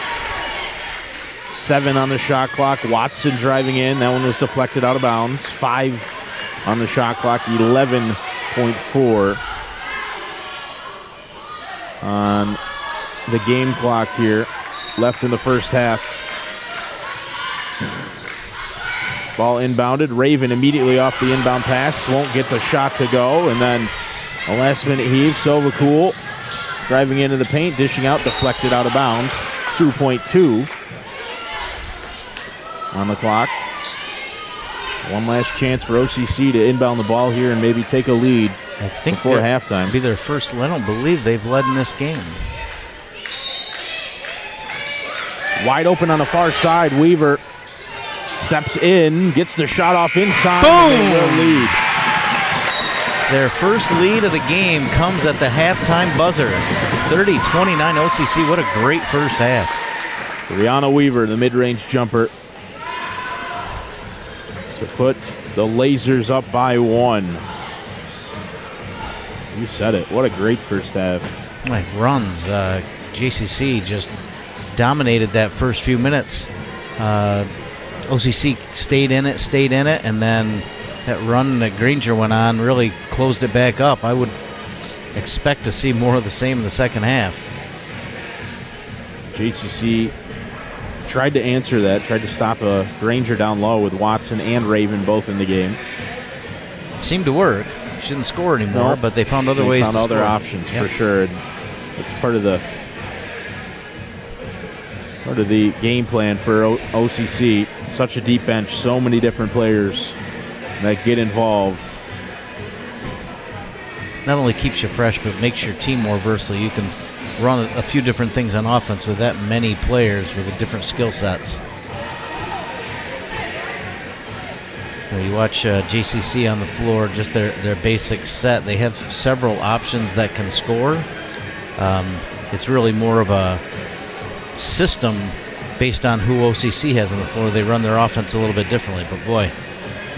7 on the shot clock. Watson driving in. That one was deflected out of bounds. 5 on the shot clock. 11.4 on the game clock here. Left in the first half. Ball inbounded. Raven immediately off the inbound pass. Won't get the shot to go. And then a last-minute heave. Silva Cool driving into the paint. Dishing out. Deflected out of bounds. 2.2 on the clock. One last chance for OCC to inbound the ball here and maybe take a lead before halftime. It'll be their first. I don't believe they've led in this game. Wide open on the far side. Weaver steps in, gets the shot off in time. Boom! And they will lead. Their first lead of the game comes at the halftime buzzer. 30-29 OCC. What a great first half. Brianna Weaver, the mid-range jumper, to put the Lasers up by 1. You said it. What a great first half. Like runs. JCC just dominated that first few minutes. OCC stayed in it, and then that run that Granger went on really closed it back up. I would expect to see more of the same in the second half. JCC tried to answer that, tried to stop a Granger down low with Watson and Raven both in the game. It seemed to work. She didn't score anymore, but they found other ways to score. Found other options for sure. It's part of the game plan for OCC. Such a deep bench, so many different players that get involved. Not only keeps you fresh, but makes your team more versatile. You can run a few different things on offense with that many players with different skill sets. You watch JCC on the floor, just their basic set. They have several options that can score. It's really more of a system based on who OCC has on the floor. They run their offense a little bit differently. But boy,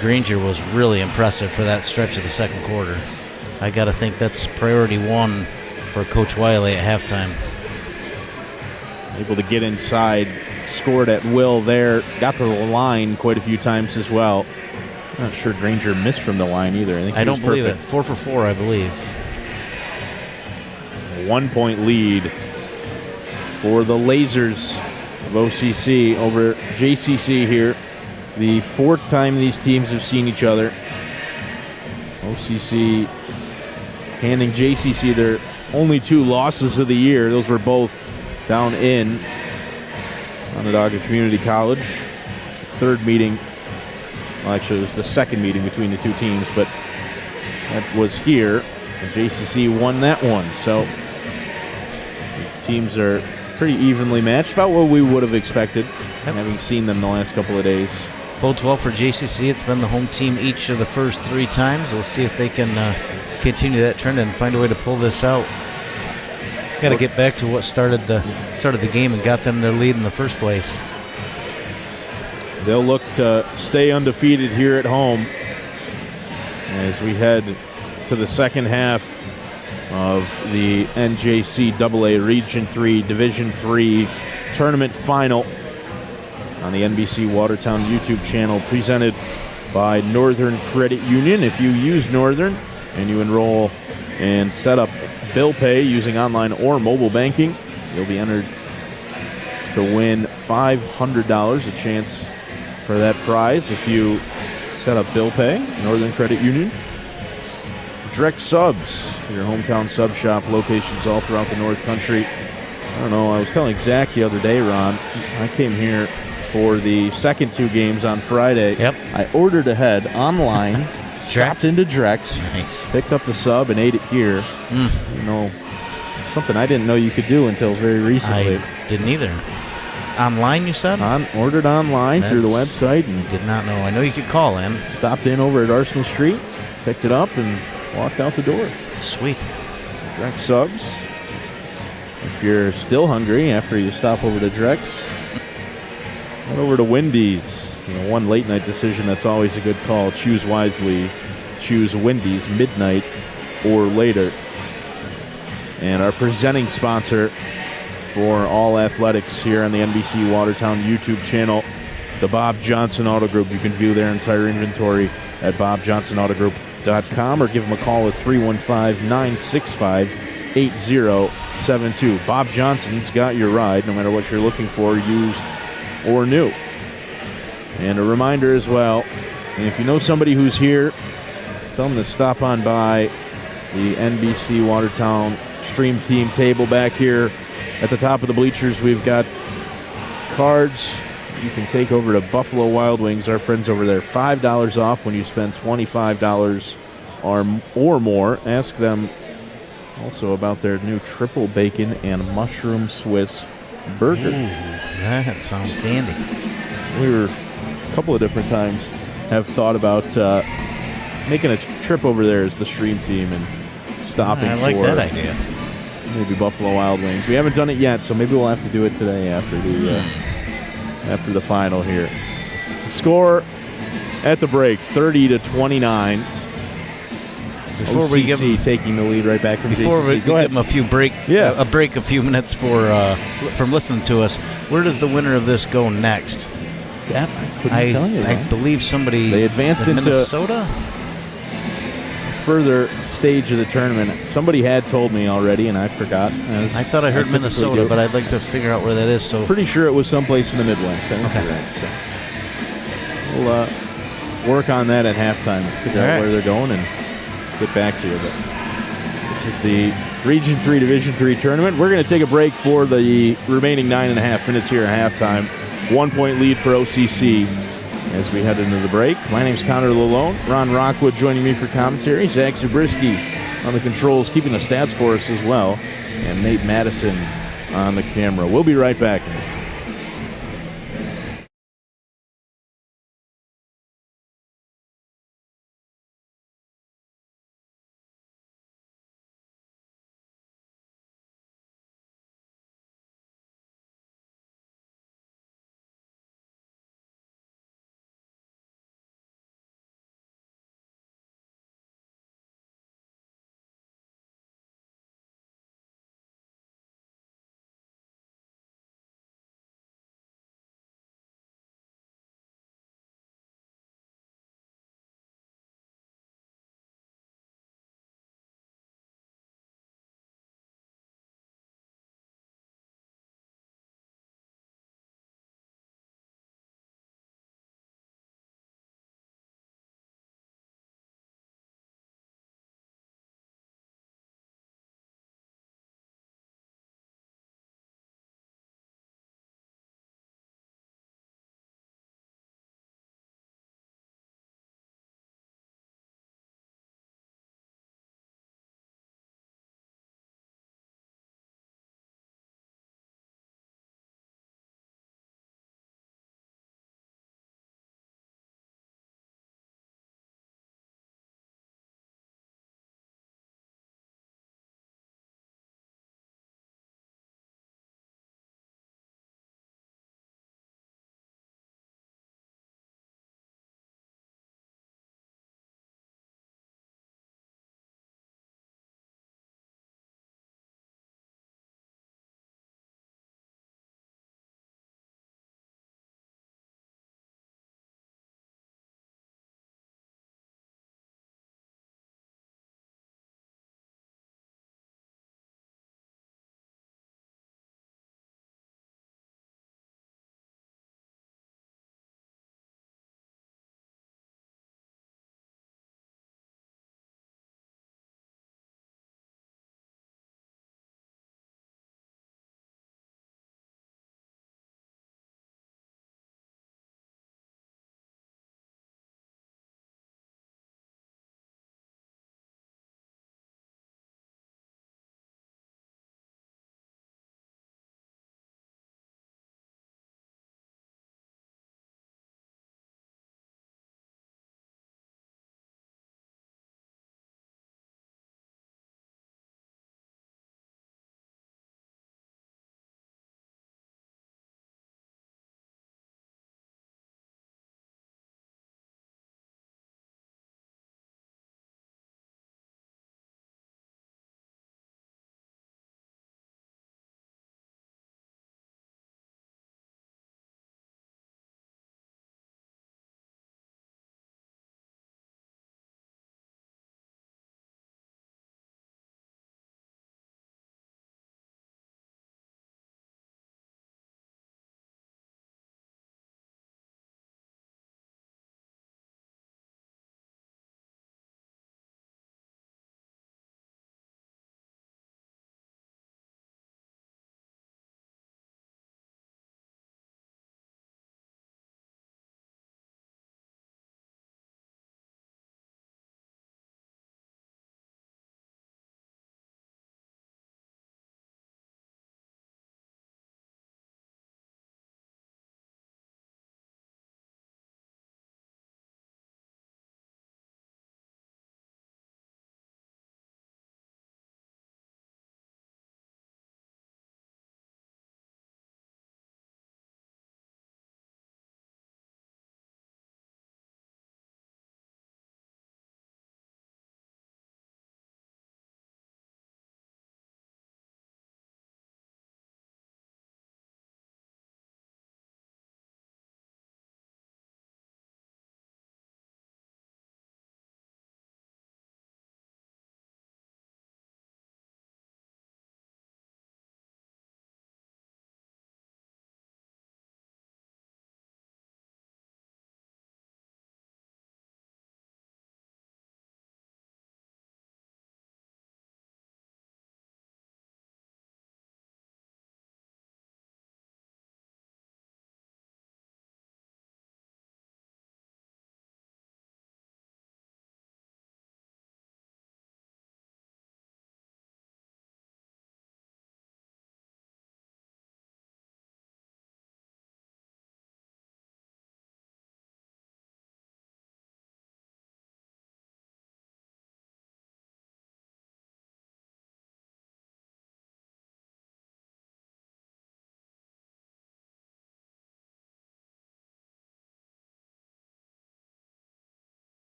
Granger was really impressive for that stretch of the second quarter. I got to think that's priority 1 for Coach Wiley at halftime. Able to get inside, scored at will there. Got to the line quite a few times as well. Not sure Granger missed from the line either. I don't believe it. 4 for 4, I believe. A 1-point lead for the Lasers of OCC over JCC here. The 4th time these teams have seen each other. OCC handing JCC their only 2 losses of the year. Those were both down in Onondaga Community College. Third meeting. Well, actually, it was the second meeting between the two teams, but that was here. And JCC won that one. So the teams are pretty evenly matched, about what we would have expected, having seen them the last couple of days. Bodes well for JCC. It's been the home team each of the first 3 times. We'll see if they can continue that trend and find a way to pull this out. Got to get back to what started the game and got them their lead in the first place. They'll look to stay undefeated here at home as we head to the second half of the NJCAA Region 3 Division 3 Tournament Final on the NBC Watertown YouTube channel, presented by Northern Credit Union. If you use Northern and you enroll and set up bill pay using online or mobile banking, you'll be entered to win $500, a chance for that prize if you set up bill pay. Northern Credit Union. Direct Subs, your hometown sub shop, locations all throughout the North Country. I don't know, I was telling Zach the other day, Ron, I came here for the second 2 games on Friday. Yep. I ordered ahead online, dropped into Drex, nice, picked up the sub and ate it here. You know, something I didn't know you could do until very recently. I didn't either. Online, you said? Ordered online through the website. And did not know. I know you could call in. Stopped in over at Arsenal Street, picked it up, and walked out the door. Sweet. Drex Subs. If you're still hungry after you stop over to Drex, head over to Wendy's. You know, one late night decision that's always a good call. Choose wisely. Choose Wendy's midnight or later. and our presenting sponsor for all athletics here on the NBC Watertown YouTube channel, the Bob Johnson Auto Group. You can view their entire inventory at bobjohnsonautogroup.com or give them a call at 315-965-8072. Bob Johnson's got your ride, no matter what you're looking for, used or new. And a reminder as well, if you know somebody who's here, tell them to stop on by the NBC Watertown Stream Team table back here at the top of the bleachers. We've got cards you can take over to Buffalo Wild Wings. Our friends over there, $5 off when you spend $25 or more. Ask them also about their new triple bacon and mushroom Swiss burger. Ooh, that sounds dandy. We were a couple of different times have thought about making a trip over there as the Stream Team and stopping I like for that idea. maybe Buffalo Wild Wings. We haven't done it yet, so maybe we'll have to do it today after the final here. Score at the break, 30-29. Before OCC we give them, taking the lead right back from before JCC. we give them a few minutes for from listening to us, where does the winner of this go next? That I couldn't tell you. I believe somebody They advanced into Minnesota. further stage of the tournament. Somebody had told me already, and I forgot. I thought I heard Minnesota, but I'd like to figure out where that is. So pretty sure it was someplace in the Midwest. Okay. So we'll work on that at halftime, figure out where they're going, and get back to you. But this is the Region 3 Division 3 tournament. We're going to take a break for the remaining 9.5 minutes here at halftime. 1-point lead for OCC as we head into the break. My name's Connor Lalone. Ron Rockwood joining me for commentary. Zach Zabriskie on the controls, keeping the stats for us as well. And Nate Madison on the camera. We'll be right back.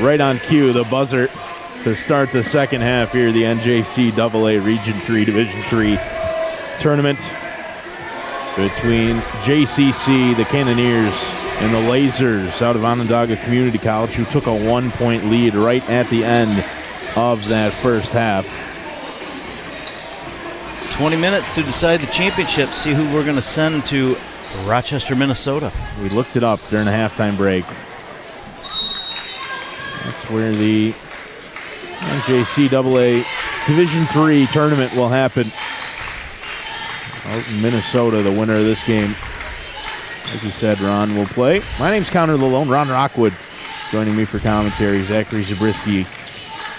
right on cue, the buzzer to start the second half here, the NJCAA Region 3, Division 3 tournament between JCC, the Cannoneers, and the Lasers out of Onondaga Community College, who took a 1-point lead right at the end of that first half. 20 minutes to decide the championship. See who we're going to send to Rochester, Minnesota. We looked it up during the halftime break. That's where the NJCAA Division 3 tournament will happen. Out in Minnesota, the winner of this game, like you said, Ron, will play. My name's Connor Lalone. Ron Rockwood joining me for commentary. Zachary Zabriskie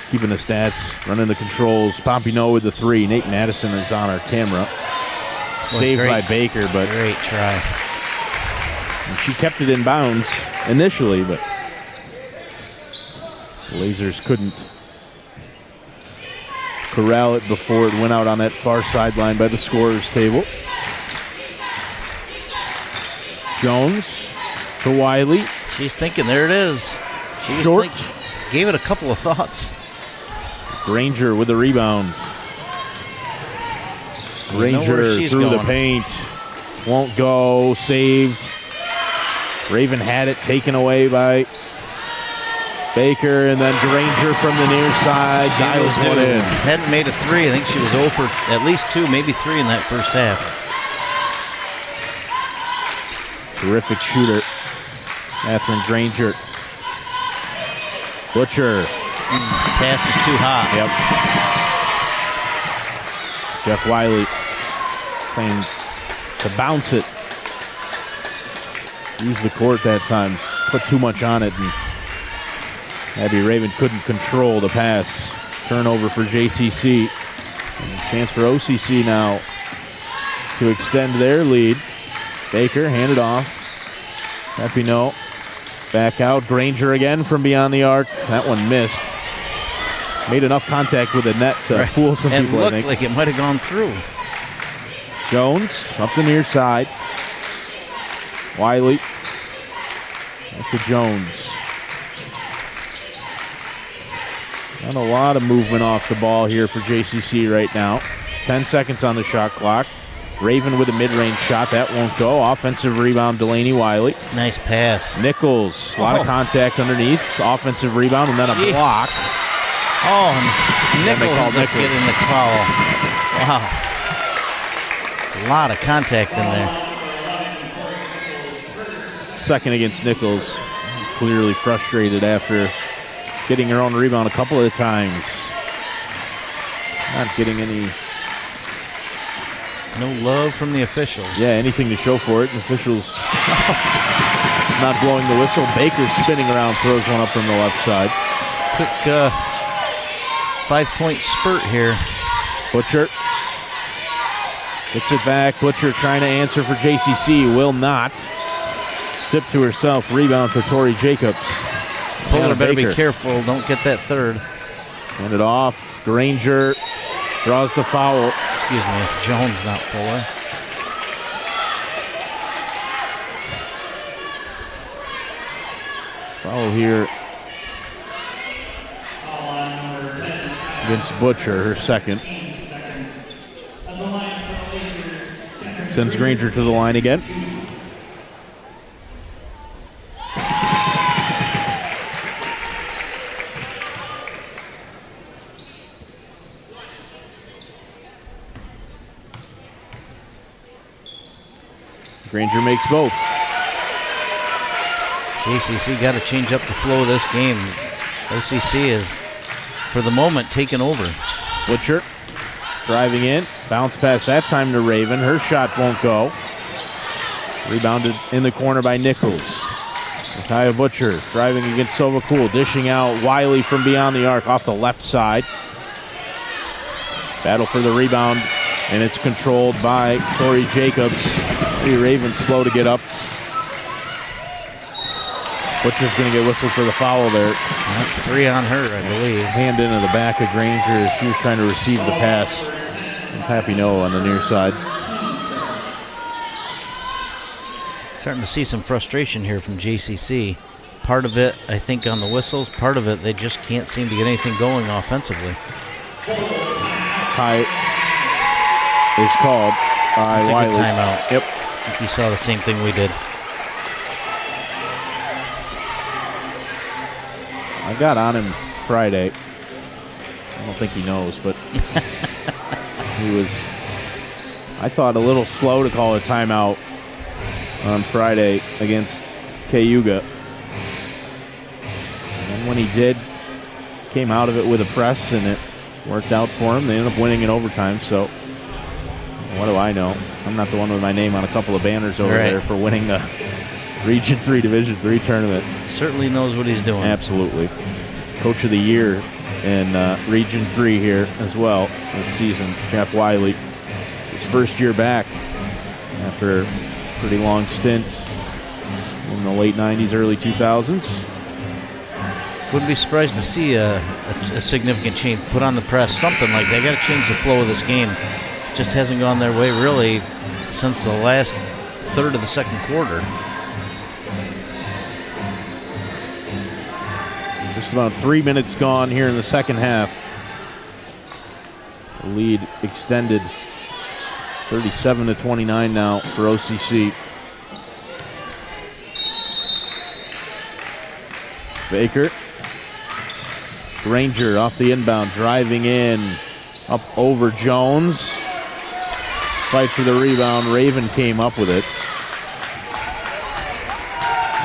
keeping the stats, running the controls. Pompino with the 3. Nate Madison is on our camera. Saved by Baker, but great try. And she kept it in bounds initially, but the Lasers couldn't corral it before it went out on that far sideline by the scorer's table. Jones to Wiley. She's thinking, there it is. She was Short. gave it a couple of thoughts. Granger with the rebound. Granger through the paint. Won't go. Saved. Raven had it taken away by Baker, and then Granger from the near side. Dials one in. Hadn't made a 3. I think she was 0 for at least 2, maybe 3 in that first half. Terrific shooter, Catherine Granger. Butcher. Pass was too hot. Yep. Jeff Wiley playing to bounce it. Used the court that time. Put too much on it, and Abby Raven couldn't control the pass. Turnover for JCC. And a chance for OCC now to extend their lead. Baker handed off. Pepino back out. Granger again from beyond the arc. That one missed. Made enough contact with the net to fool some people, I think. And looked like it might have gone through. Jones up the near side. Wiley. Back to Jones. Not a lot of movement off the ball here for JCC right now. 10 seconds on the shot clock. Raven with a mid-range shot. That won't go. Offensive rebound, Delaney Wiley. Nice pass. Nichols, a lot of contact underneath. Offensive rebound and then a block. Oh, Nichols ends up getting the foul. Wow. A lot of contact in there. Second against Nichols. Clearly frustrated after getting her own rebound a couple of times. Not getting any... No love from the officials. Yeah, anything to show for it. The officials not blowing the whistle. Baker spinning around, throws one up from the left side. Quick 5-point spurt here. Butcher gets it back. Butcher trying to answer for JCC. Will not. Tip to herself. Rebound for Tori Jacobs. Fuller better be careful. Don't get that third. Hand it off. Granger draws the foul. Excuse me, Jones, not Fuller. Foul here against Butcher, her second. Sends Granger to the line again. Granger makes both. JCC got to change up the flow of this game. OCC is, for the moment, taken over. Butcher driving in. Bounce pass that time to Raven. Her shot won't go. Rebounded in the corner by Nichols. Nakaya Butcher driving against Sova Cool. Dishing out Wiley from beyond the arc off the left side. Battle for the rebound, and it's controlled by Tori Jacobs. Raven slow to get up. Butcher's going to get whistled for the foul there. That's 3 on her, I believe. Hand into the back of Granger as she was trying to receive the pass. And Papino on the near side. Starting to see some frustration here from JCC. Part of it, I think, on the whistles. Part of it, they just can't seem to get anything going offensively. Tie is called by Wiley. Timeout. Yep. I think you saw the same thing we did. I got on him Friday. I don't think he knows, but he was, I thought, a little slow to call a timeout on Friday against Cayuga. And when he did, came out of it with a press, and it worked out for him. They ended up winning in overtime, so what do I know? I'm not the one with my name on a couple of banners over there for winning the Region 3 Division 3 tournament. Certainly knows what he's doing. Absolutely. Coach of the Year in Region 3 here as well this season, Jeff Wiley. His first year back after a pretty long stint in the late 90s, early 2000s. Wouldn't be surprised to see a significant change put on the press, something like that. Got to change the flow of this game. Just hasn't gone their way really since the last third of the second quarter. Just about 3 minutes gone here in the second half. The lead extended 37-29 now for OCC. Baker. Granger off the inbound, driving in, up over Jones. Fight for the rebound. Raven came up with it.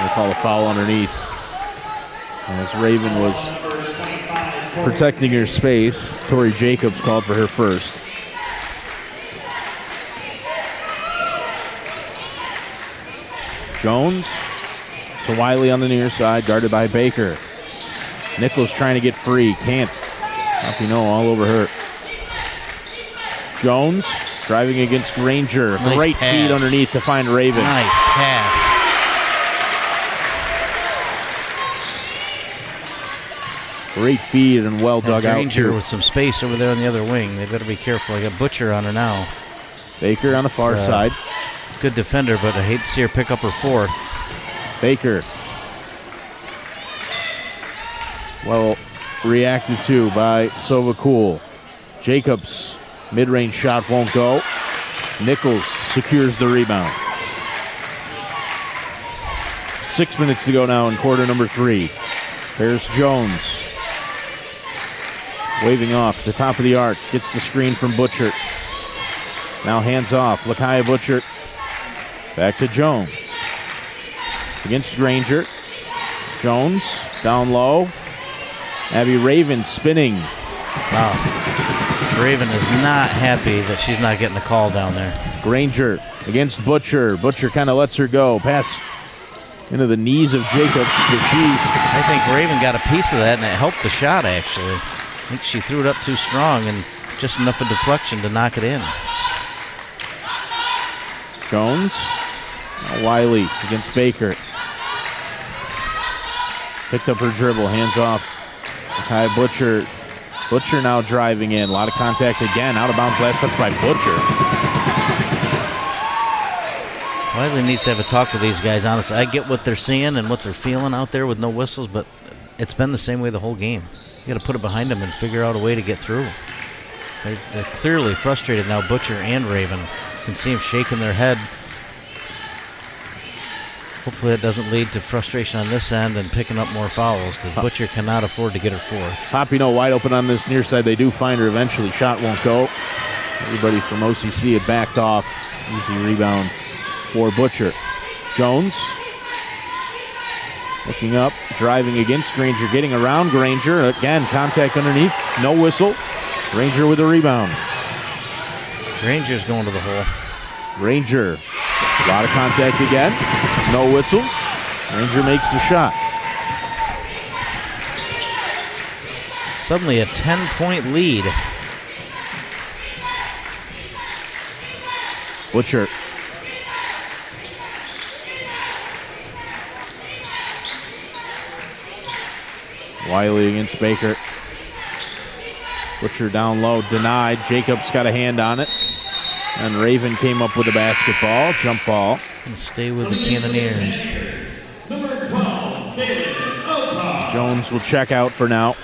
They call a foul underneath, as Raven was protecting her space. Tori Jacobs called for her first. Jones to Wiley on the near side, guarded by Baker. Nichols trying to get free, can't. Rapinoe all over her. Jones driving against Granger. Nice Great pass. feed underneath to find Raven. Nice pass. Great feed and well dug out. Granger with some space over there on the other wing. They better be careful. I got Butcher on her now. Baker on the far side. Good defender, but I hate to see her pick up her fourth. Baker. Well reacted to by Sova Cool. Jacobs, mid-range shot won't go. Nichols secures the rebound. 6 minutes to go now in quarter number 3. There's Jones. Waving off the top of the arc. Gets the screen from Butcher. Now hands off. Lakaya Butcher. Back to Jones. Against Granger. Jones down low. Abby Raven spinning. Wow. Raven is not happy that she's not getting the call down there. Granger against Butcher. Butcher kind of lets her go. Pass into the knees of Jacobs. I think Raven got a piece of that, and it helped the shot, actually. I think she threw it up too strong and just enough of deflection to knock it in. Jones. Wiley against Baker. Picked up her dribble. Hands off. Kai Butcher. Butcher now driving in. A lot of contact again. Out of bounds last touch by Butcher. Wiley needs to have a talk with these guys, honestly. I get what they're seeing and what they're feeling out there with no whistles, but it's been the same way the whole game. You got to put it behind them and figure out a way to get through. They're clearly frustrated now, Butcher and Raven. You can see them shaking their head. Hopefully that doesn't lead to frustration on this end and picking up more fouls, because Butcher cannot afford to get her fourth. Rapinoe wide open on this near side. They do find her eventually. Shot won't go. Everybody from OCC had backed off. Easy rebound for Butcher. Jones looking up, driving against Granger, getting around Granger. Again, contact underneath. No whistle. Granger with a rebound. Granger's going to the hole. Granger. A lot of contact again. No whistles. Granger makes the shot. Suddenly a 10-point lead. Butcher. Wiley against Baker. Butcher down low, denied. Jacobs got a hand on it. And Raven came up with a basketball, jump ball. And stay with the Cannoneers. Number 12, Jones will check out for now.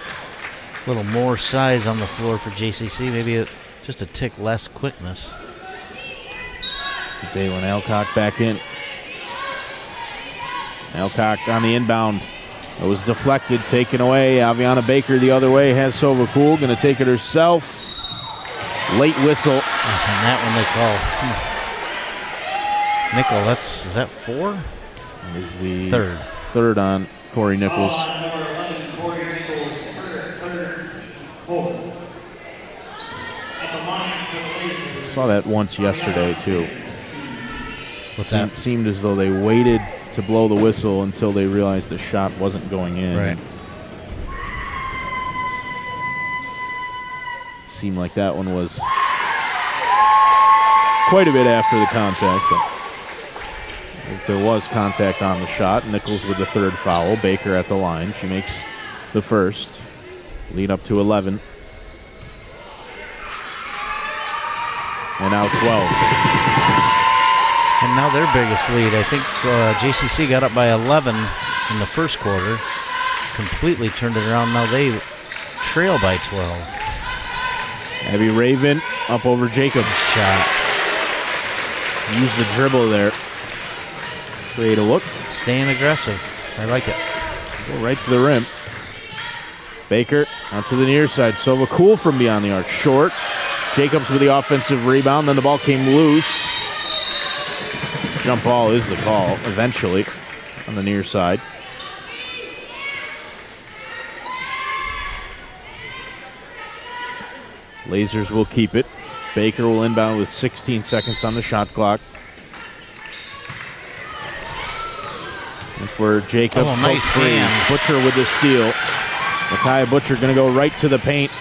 A little more size on the floor for JCC, maybe just a tick less quickness. Dalen Alcock back in. Alcock on the inbound. It was deflected, taken away. Aviana Baker the other way has Sovacool, going to take it herself. Late whistle. And that one they call. Nickel, is that 4? That is the third on Corey Nichols. Saw that once yesterday too. What's that? Seemed as though they waited to blow the whistle until they realized the shot wasn't going in. Right. Seemed like that one was quite a bit after the contact. If there was contact on the shot. Nichols with the third foul. Baker at the line. She makes the first. Lead up to 11. And now 12. And now their biggest lead. I think JCC got up by 11 in the first quarter. Completely turned it around. Now they trail by 12. Abby Raven up over Jacobs. Shot. Use the dribble there. Create a look. Staying aggressive. I like it. Go right to the rim. Baker out to the near side. Sovacool from beyond the arc. Short. Jacobs with the offensive rebound. Then the ball came loose. Jump ball is the call eventually on the near side. Lasers will keep it. Baker will inbound with 16 seconds on the shot clock. And for Jacobs, nice hands. Butcher with the steal. Micaiah Butcher going to go right to the paint.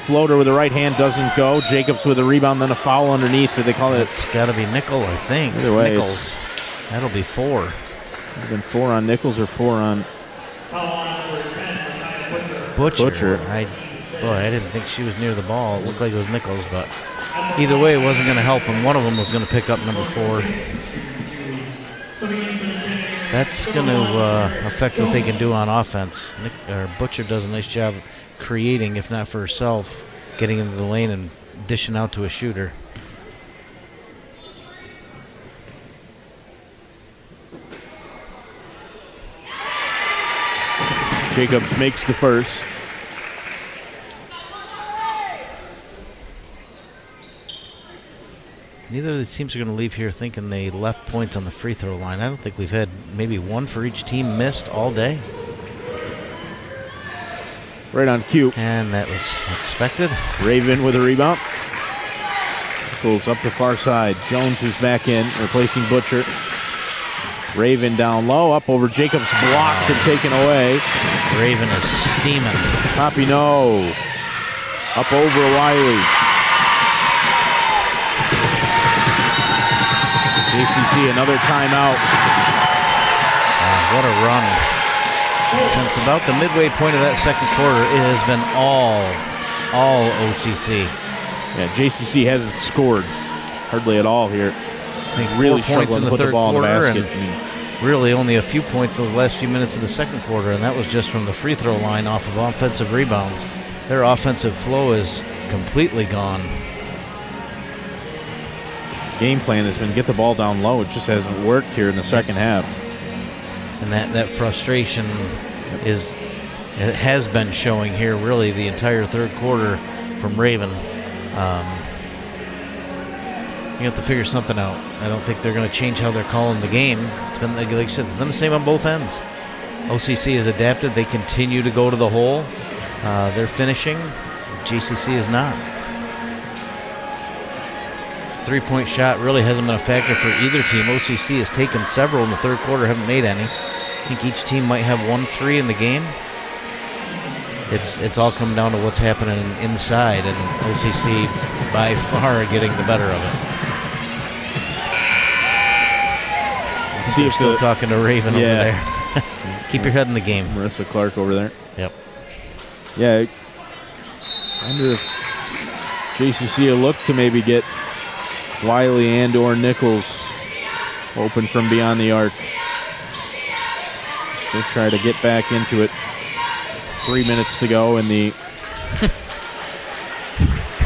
Floater with the right hand doesn't go. Jacobs with a rebound, then a foul underneath. They call it. It's got to be Nickel, I think. Either way, Nichols. That'll be 4. It's been 4 on Nichols or 4 on Butcher. I didn't think she was near the ball. It looked like it was Nichols, but either way, it wasn't going to help him. One of them was going to pick up number 4. That's going to affect what they can do on offense. Butcher does a nice job creating, if not for herself, getting into the lane and dishing out to a shooter. Jacobs makes the first. Neither of these teams are going to leave here thinking they left points on the free throw line. I don't think we've had maybe one for each team missed all day. Right on cue. And that was expected. Raven with a rebound. Pulls up the far side. Jones who's back in, replacing Butcher. Raven down low, up over Jacobs, blocked and taken away. Raven is steaming. Papineau up over Wiley. JCC another timeout. What a run. Since about the midway point of that second quarter, it has been all OCC. Yeah, JCC hasn't scored hardly at all here. I think really 4 points in the put third the ball in the quarter, basket. and really only a few points those last few minutes of the second quarter, and that was just from the free throw line off of offensive rebounds. Their offensive flow is completely gone. Game plan has been get the ball down low. It just hasn't worked here in the second half. And that frustration has been showing here really the entire third quarter from Raven. You have to figure something out. I don't think they're going to change how they're calling the game. It's been, like I said, it's been the same on both ends. OCC has adapted. They continue to go to the hole. They're finishing. GCC is not. Three-point shot really hasn't been a factor for either team. OCC has taken several in the third quarter, haven't made any. I think each team might have 1-3 in the game. It's all come down to what's happening inside, and OCC by far getting the better of it. See if still talking to Raven over there. Keep your head in the game. Marissa Clark over there. Yep. Yeah. I wonder if JCC will look to maybe get Wiley and or Nichols open from beyond the arc. They'll try to get back into it. 3 minutes to go in the...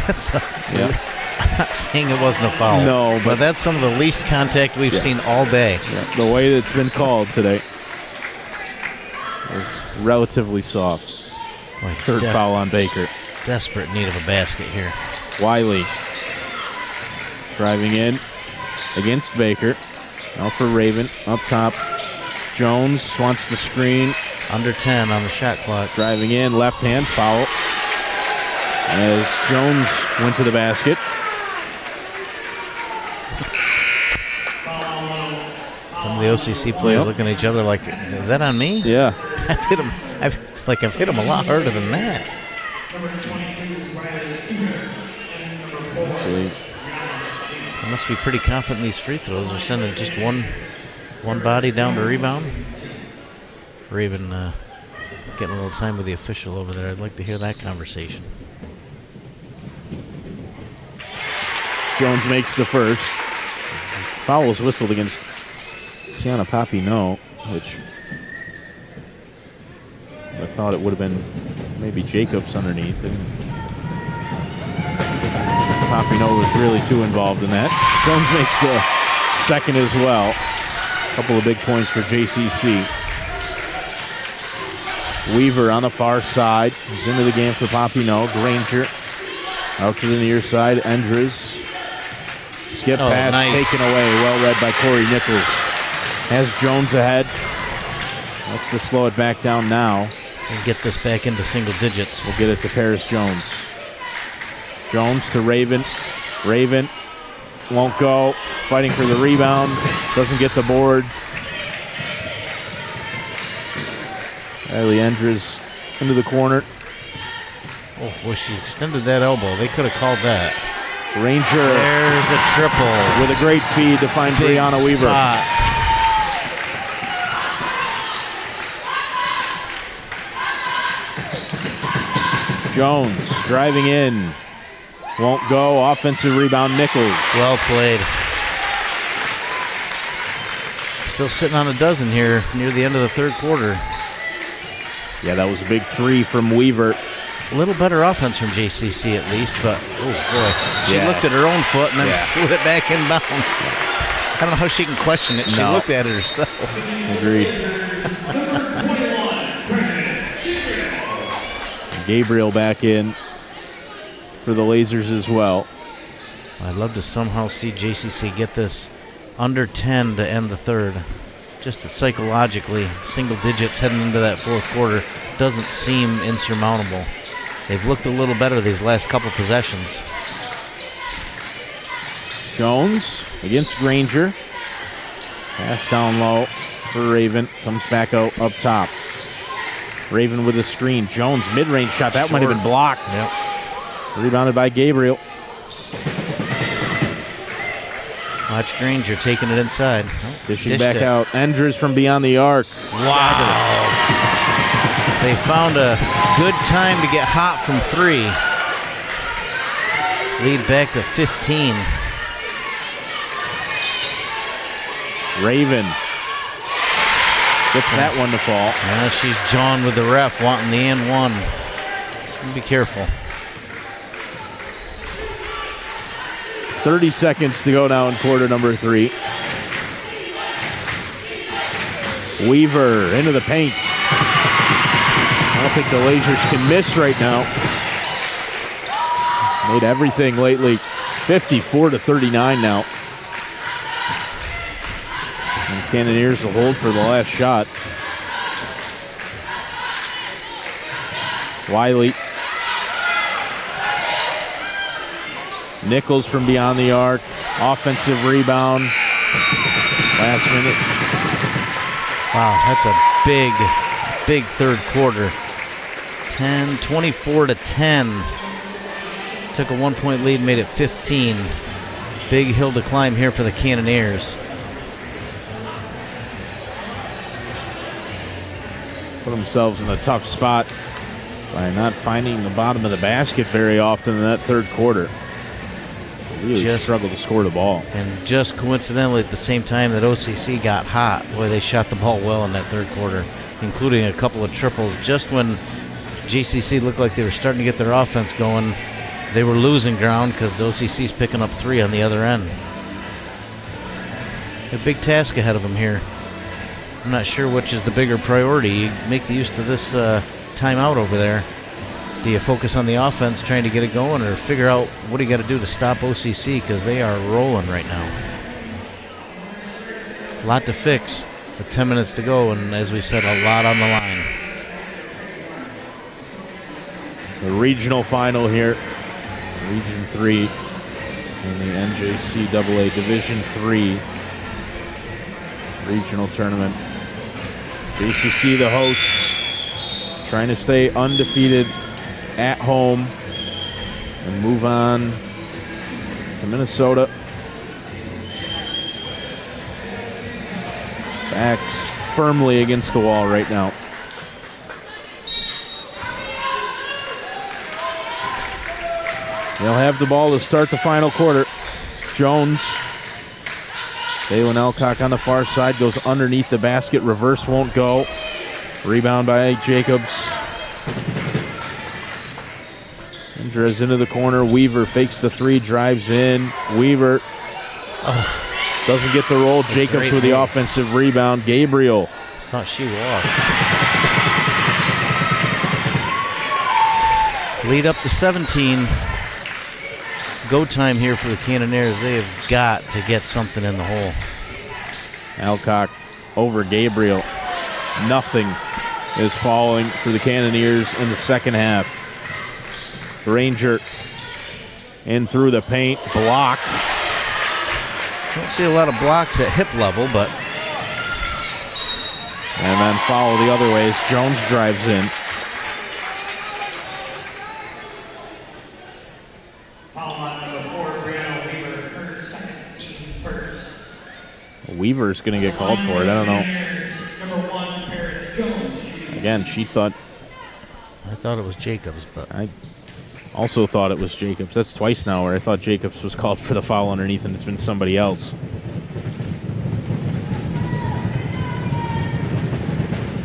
I'm not saying it wasn't a foul. No, but that's some of the least contact we've seen all day. Yeah, the way that it's been called today is relatively soft. Boy, third foul on Baker. Desperate need of a basket here. Wiley driving in against Baker. Out for Raven. Up top. Jones wants the screen. Under 10 on the shot clock. Driving in. Left hand foul. As Jones went to the basket. Some of the OCC players looking at each other like, is that on me? Yeah. I've hit him. I've hit him a lot harder than that. I must be pretty confident in these free throws. They're sending just one body down to rebound. Raven getting a little time with the official over there. I'd like to hear that conversation. Jones makes the first. Foul was whistled against Sienna Papineau, which I thought it would have been maybe Jacobs underneath. And Papineau was really too involved in that. Jones makes the second as well. A couple of big points for JCC. Weaver on the far side. He's into the game for Papineau. Granger out to the near side. Endres. Skip pass nice. Taken away. Well read by Corey Nichols. Has Jones ahead. Looks to slow it back down now. And get this back into single digits. We'll get it to Paris Jones. Jones to Raven. Raven won't go. Fighting for the rebound. Doesn't get the board. Riley Endres into the corner. Oh, boy, she extended that elbow. They could have called that. Ranger. There's a triple. With a great feed to find Big Brianna Weaver. Spot. Jones driving in. Won't go. Offensive rebound, Nichols. Well played. Still sitting on a dozen here near the end of the third quarter. Yeah, that was a big three from Weaver. A little better offense from JCC at least, but oh boy. She looked at her own foot and then slid it back in bounds. I don't know how she can question it. She looked at it herself. Agreed. Gabriel back in for the Lasers as well. I'd love to somehow see JCC get this under 10 to end the third. Just that psychologically, single digits heading into that fourth quarter doesn't seem insurmountable. They've looked a little better these last couple possessions. Jones against Granger. Pass down low for Raven. Comes back out up top. Raven with a screen. Jones mid-range shot. That might have been blocked. Yep. Rebounded by Gabriel. Watch Granger taking it inside. Dishing back out. Endres from beyond the arc. Wow. They found a good time to get hot from three. Lead back to 15. Raven gets that one to fall. Yeah, she's jawing with the ref, wanting the and one. Be careful. 30 seconds to go now in quarter number 3. Weaver into the paint. I don't think the Lasers can miss right now. Made everything lately. 54-39 now. And Cannoneers will hold for the last shot. Wiley. Nichols from beyond the arc. Offensive rebound. Last minute. Wow, that's a big third quarter. 24-10. Took a 1-point lead, made it 15. Big hill to climb here for the Cannoneers. Put themselves in a tough spot by not finding the bottom of the basket very often in that third quarter. Really struggled to score the ball. And just coincidentally at the same time that OCC got hot, boy, they shot the ball well in that third quarter. including a couple of triples. Just when JCC looked like they were starting to get their offense going, they were losing ground because OCC's picking up 3 on the other end. A big task ahead of them here. I'm not sure which is the bigger priority. You make the use of this timeout over there. Do you focus on the offense trying to get it going, or figure out what do you got to do to stop OCC, because they are rolling right now. A lot to fix with 10 minutes to go, and as we said, a lot on the line. The regional final here, Region 3 in the NJCAA Division 3 regional tournament. JCC, the hosts, trying to stay undefeated at home and move on to Minnesota. Backs firmly against the wall right now. They'll have the ball to start the final quarter. Jones, Dalen Elcock on the far side, goes underneath the basket. Reverse won't go. Rebound by Jacobs. Andres into the corner. Weaver fakes the 3, drives in. Weaver doesn't get the roll. Jacobs with the offensive rebound. Gabriel. Thought she walked. Lead up to 17. Go time here for the Cannoneers. They have got to get something in the hole. Alcock over Gabriel. Nothing is falling for the Cannoneers in the second half. Granger in through the paint. Block. Don't see a lot of blocks at hip level, but. And then foul the other way as Jones drives in. Weaver's going to get called for it. I don't know. Again, she thought. I thought it was Jacobs, but I also thought it was Jacobs. That's twice now where I thought Jacobs was called for the foul underneath and it's been somebody else.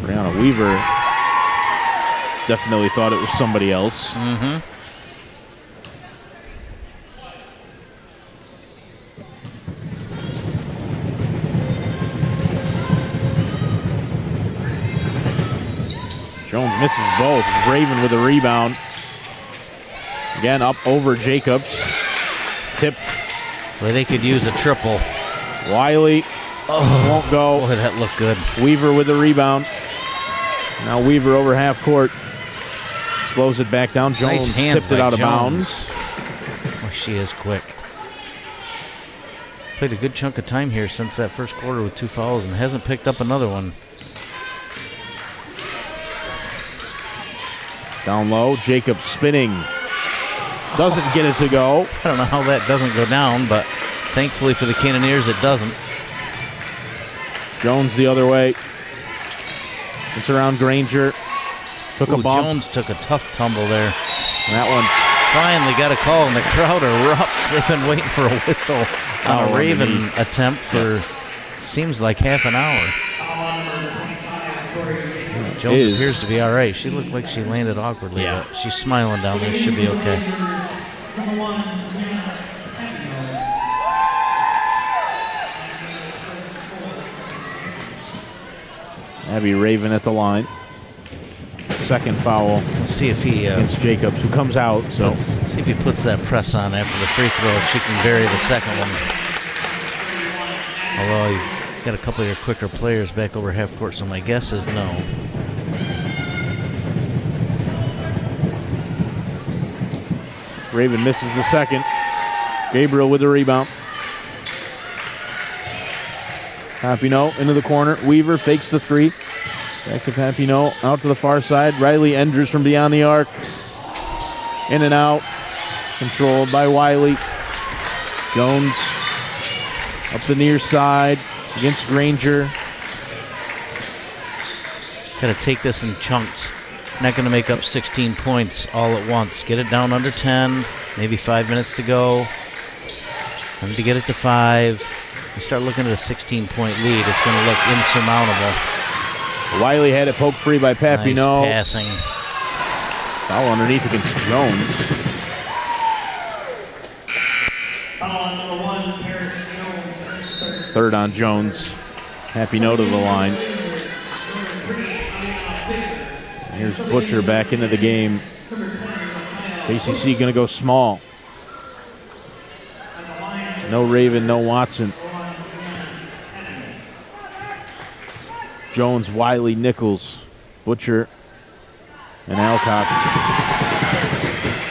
Brianna Weaver definitely thought it was somebody else. Mm-hmm. Jones misses both. Raven with a rebound. Again, up over Jacobs. Tipped. Well, they could use a triple. Wiley won't go. Boy, that looked good. Weaver with the rebound. Now Weaver over half court. Slows it back down. Jones tipped it out of bounds. Oh, she is quick. Played a good chunk of time here since that first quarter with 2 fouls and hasn't picked up another one. Down low, Jacobs spinning. Doesn't get it to go. I don't know how that doesn't go down, but thankfully for the Cannoneers, it doesn't. Jones the other way. It's around Granger. Took a bump. Jones took a tough tumble there. And that one finally got a call, and the crowd erupts. They've been waiting for a whistle on a Raven attempt for seems like half an hour. Jones appears to be all right. She looked like she landed awkwardly, but she's smiling down there. Should be okay. Abby Raven at the line. Second foul. We'll see if he against Jacobs, who comes out. So see if he puts that press on after the free throw. If she can vary the second one. Although you got a couple of your quicker players back over half court, so my guess is no. Raven misses the second. Gabriel with the rebound. Papino into the corner. Weaver fakes the 3. Back to Papino. Out to the far side. Riley Enders from beyond the arc. In and out. Controlled by Wiley. Jones up the near side against Granger. Got to take this in chunks. Not going to make up 16 points all at once. Get it down under 10. Maybe 5 minutes to go. And to get it to 5. You start looking at a 16-point lead. It's going to look insurmountable. Wiley had it poked free by Papineau. Nice passing. Foul underneath against Jones. Third on Jones. Papineau to the line. Here's Butcher back into the game. JCC going to go small. No Raven, no Watson. Jones, Wiley, Nichols, Butcher, and Alcock.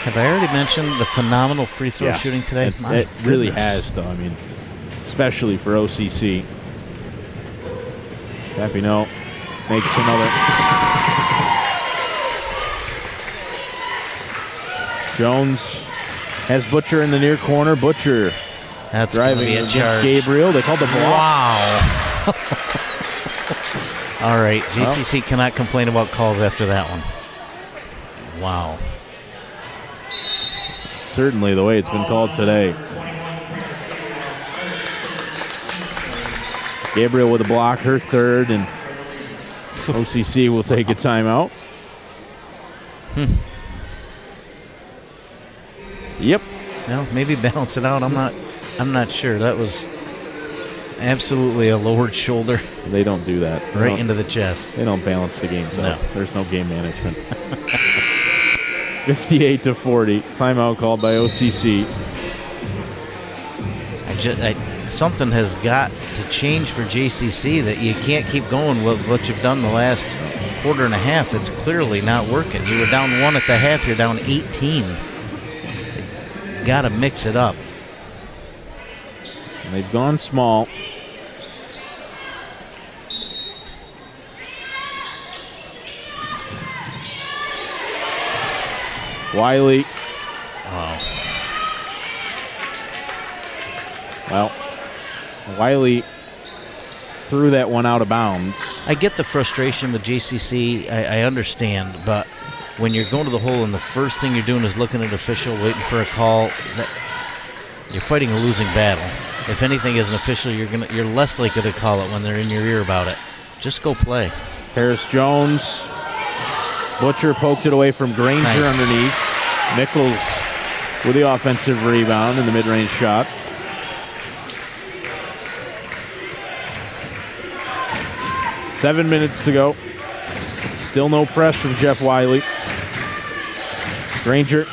Have I already mentioned the phenomenal free throw shooting today? It really has, though. I mean, especially for OCC. Papineau makes another. Jones has Butcher in the near corner. Butcher driving against Gabriel. They called the block. Wow. All right, JCC cannot complain about calls after that one. Wow. Certainly the way it's been called today. Gabriel with a block, her third, and OCC will take a timeout. Yep. No, maybe balance it out. I'm not sure. That was absolutely a lowered shoulder. They don't do that. Right into the chest. They don't balance the games out. No. There's no game management. 58-40. Timeout called by OCC. Something has got to change for JCC, that you can't keep going with what you've done the last quarter and a half. It's clearly not working. You were down 1 at the half. You're down 18. Got to mix it up. And they've gone small. Wiley. Wow. Well, Wiley threw that one out of bounds. I get the frustration with JCC. I understand, but when you're going to the hole and the first thing you're doing is looking at an official, waiting for a call, you're fighting a losing battle. If anything, as an official, you're less likely to call it when they're in your ear about it. Just go play. Harris Jones. Butcher poked it away from Granger underneath. Nichols with the offensive rebound in the mid-range shot. Seven minutes to go. Still no press from Jeff Wiley. Granger.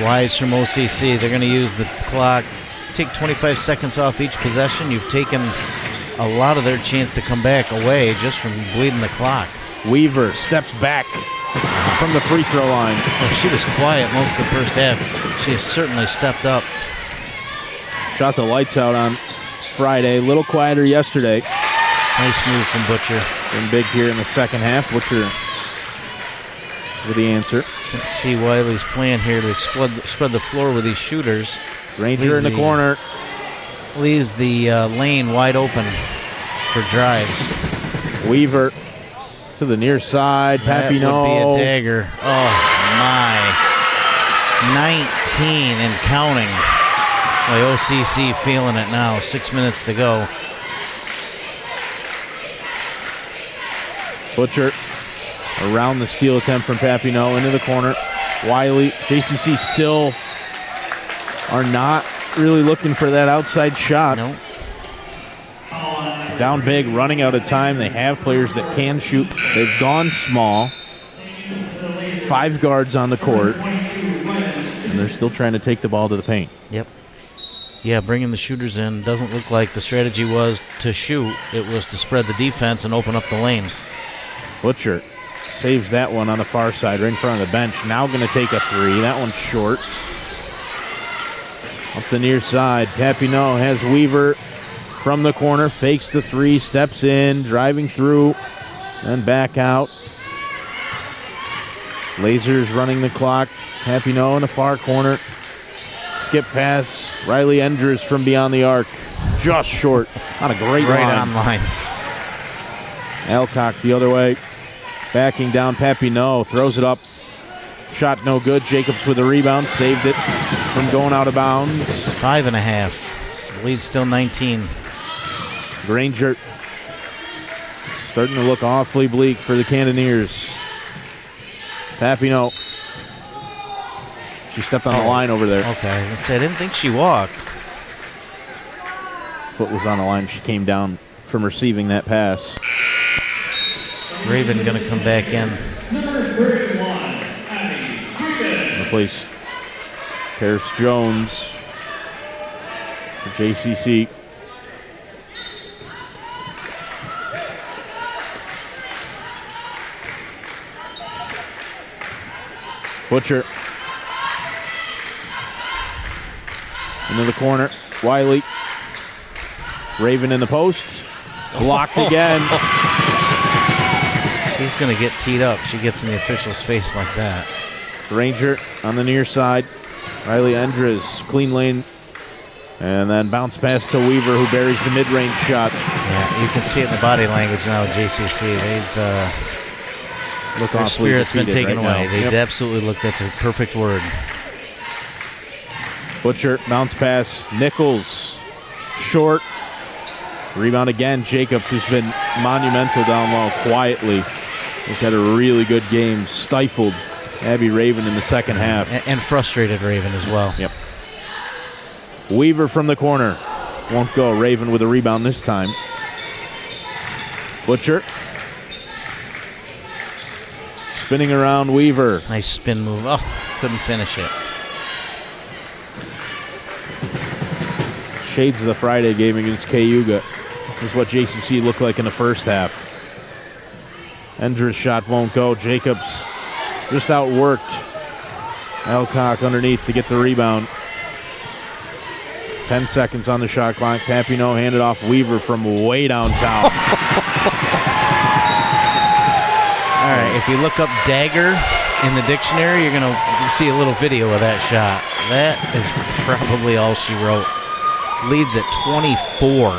Wise from OCC. They're going to use the clock. Take 25 seconds off each possession. You've taken a lot of their chance to come back away just from bleeding the clock. Weaver steps back from the free throw line. Well, she was quiet most of the first half. She has certainly stepped up. Shot the lights out on Friday. A little quieter yesterday. Nice move from Butcher. Been big here in the second half. Butcher with the answer. Let's see Wiley's plan here to spread the floor with these shooters. Ranger in the corner. Leaves the lane wide open for drives. Weaver to the near side. Papineau. That would be a dagger. Oh, my. 19 and counting. Boy, OCC feeling it now. 6 minutes to go. Butcher around the steal attempt from Papineau into the corner. Wiley, JCC still are not really looking for that outside shot. No. Down big, running out of time. They have players that can shoot. They've gone small. 5 guards on the court. And they're still trying to take the ball to the paint. Yep. Yeah, bringing the shooters in. Doesn't look like the strategy was to shoot. It was to spread the defense and open up the lane. Butcher saves that one on the far side, right in front of the bench. Now going to take a 3. That one's short. Up the near side, Papineau has Weaver from the corner, fakes the 3, steps in, driving through, and back out. Lasers running the clock. Papineau in the far corner. Skip pass. Riley Enders from beyond the arc. Just short on a great right line. on line. Alcock the other way. Backing down Papineau. Throws it up. Shot no good. Jacobs with a rebound. Saved it from going out of bounds. 5.5. Lead still 19. Granger Starting to look awfully bleak for the Cannoneers. Papino. She stepped on the line over there. Okay, I was gonna say, I didn't think she walked. Foot was on the line. She came down from receiving that pass. Raven going to come back in. Replace Paris Jones for JCC. Butcher. Into the corner. Wiley. Raven in the post. Blocked again. She's going to get teed up. She gets in the official's face like that. Ranger on the near side. Riley Endres, clean lane. And then bounce pass to Weaver, who buries the mid-range shot. Yeah, you can see it in the body language now at JCC. They've their spirit's been taken away. They absolutely look. That's a perfect word. Butcher, bounce pass. Nichols, short. Rebound again. Jacobs, who's been monumental down low, quietly. He's had a really good game. Stifled Abby Raven in the second half. And frustrated Raven as well. Yep. Weaver from the corner. Won't go. Raven with a rebound this time. Butcher. Spinning around Weaver. Nice spin move. Oh, couldn't finish it. Shades of the Friday game against Cayuga. This is what JCC looked like in the first half. Endres' shot won't go. Jacobs just outworked Alcock underneath to get the rebound. 10 seconds on the shot clock. Papino handed off Weaver from way downtown. All right, if you look up dagger in the dictionary, you're going to see a little video of that shot. That is probably all she wrote. Leads at 24.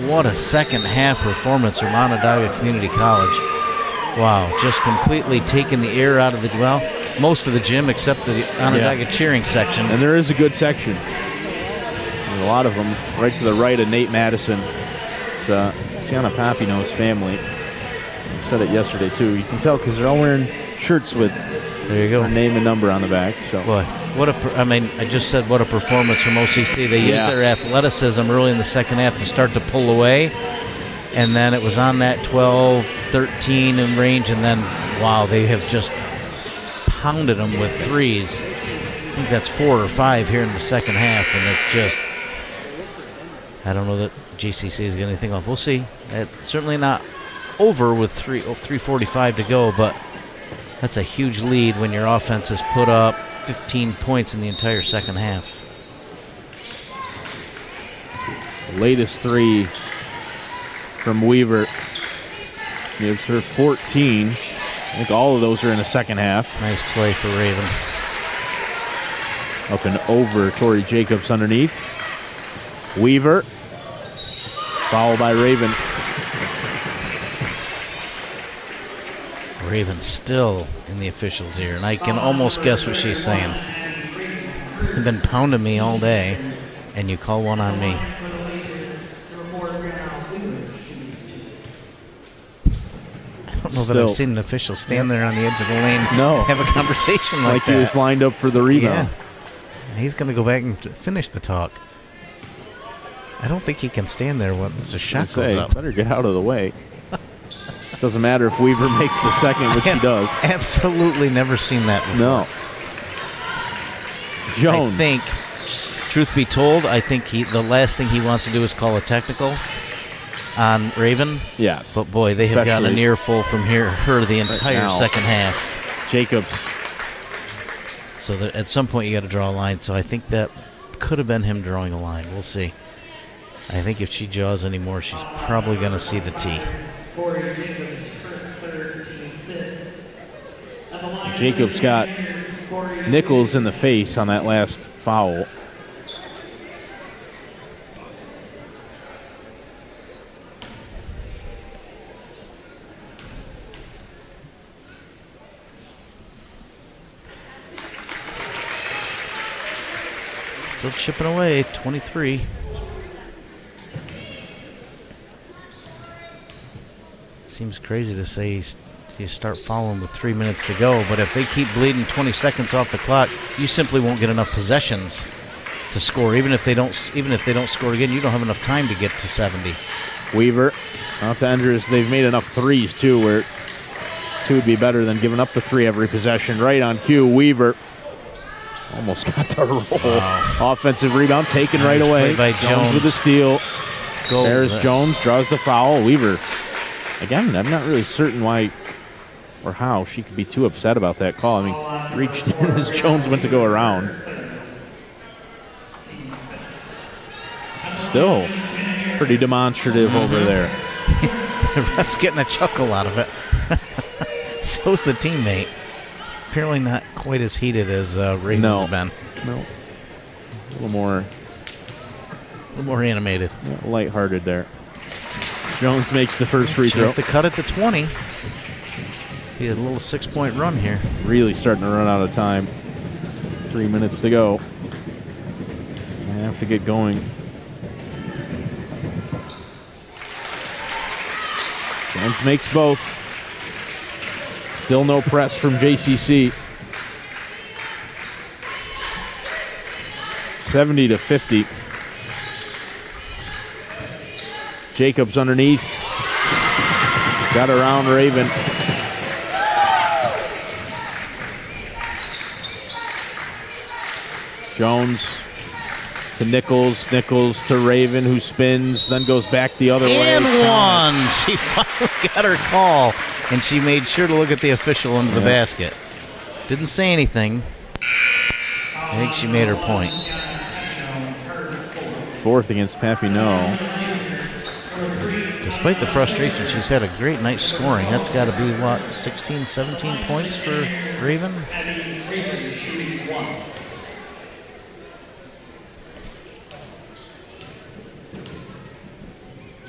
What a second half performance from Onondaga Community College. Wow, just completely taking the air out of the, well, most of the gym except the Onondaga cheering section. And there is a good section. There's a lot of them right to the right of Nate Madison. It's Sienna Papino's family. I said it yesterday too. You can tell because they're all wearing shirts with their name and number on the back. So, boy, I just said what a performance from OCC. They used their athleticism early in the second half to start to pull away, and then it was on that 12, 13 in range, and then wow, they have just pounded them with threes. I think that's 4 or 5 here in the second half, and it's just, I don't know that GCC is getting anything off. We'll see. It's certainly not over with 3:45 to go, but that's a huge lead when your offense has put up 15 points in the entire second half. Latest three from Weaver gives her 14. I think all of those are in the second half. Nice play for Raven. Up and over Tori Jacobs underneath. Weaver. Fouled by Raven. Raven still in the official's ear, and I can almost guess what she's saying. You've been pounding me all day, and you call one on me. I don't know that I've seen an official stand there on the edge of the lane have a conversation like that. He was lined up for the rebound. Yeah. He's going to go back and finish the talk. I don't think he can stand there once the shot goes up. Better get out of the way. Doesn't matter if Weaver makes the second, which he does. Absolutely never seen that before. No. Jones. I think, truth be told, I think the last thing he wants to do is call a technical on Raven. Yes. But boy, they have got an earful from her the entire second half. Jacobs. So at some point you got to draw a line. So I think that could have been him drawing a line. We'll see. I think if she jaws anymore, she's probably going to see the tee. Jacobs got Nichols in the face on that last foul. Still chipping away, 23. Seems crazy to say you start fouling with 3 minutes to go, but if they keep bleeding 20 seconds off the clock, you simply won't get enough possessions to score. Even if they don't score again, you don't have enough time to get to 70. Weaver out to Enders. They've made enough threes, too, where 2 would be better than giving up the 3 every possession. Right on cue, Weaver almost got the roll. Wow. Offensive rebound taken right away. By Jones with the steal. There's Jones, draws the foul. Weaver, again, I'm not really certain why or how she could be too upset about that call. I mean, reached in as Jones went to go around. Still pretty demonstrative over there. The ref's getting a chuckle out of it. So's the teammate. Apparently not quite as heated as Raven's been. No. A little more animated. Lighthearted there. Jones makes the first free throw. Just to cut it to 20. He had a little 6-point run here. Really starting to run out of time. 3 minutes to go. I have to get going. Jones makes both. Still no press from JCC. 70-50. Jacobs underneath. Got around Raven. Jones to Nichols. Nichols to Raven, who spins, then goes back the other way. And one. She finally got her call, and she made sure to look at the official under the basket. Didn't say anything. I think she made her point. 4th against Papineau. Despite the frustration, she's had a great night scoring. That's got to be, what, 16, 17 points for Raven?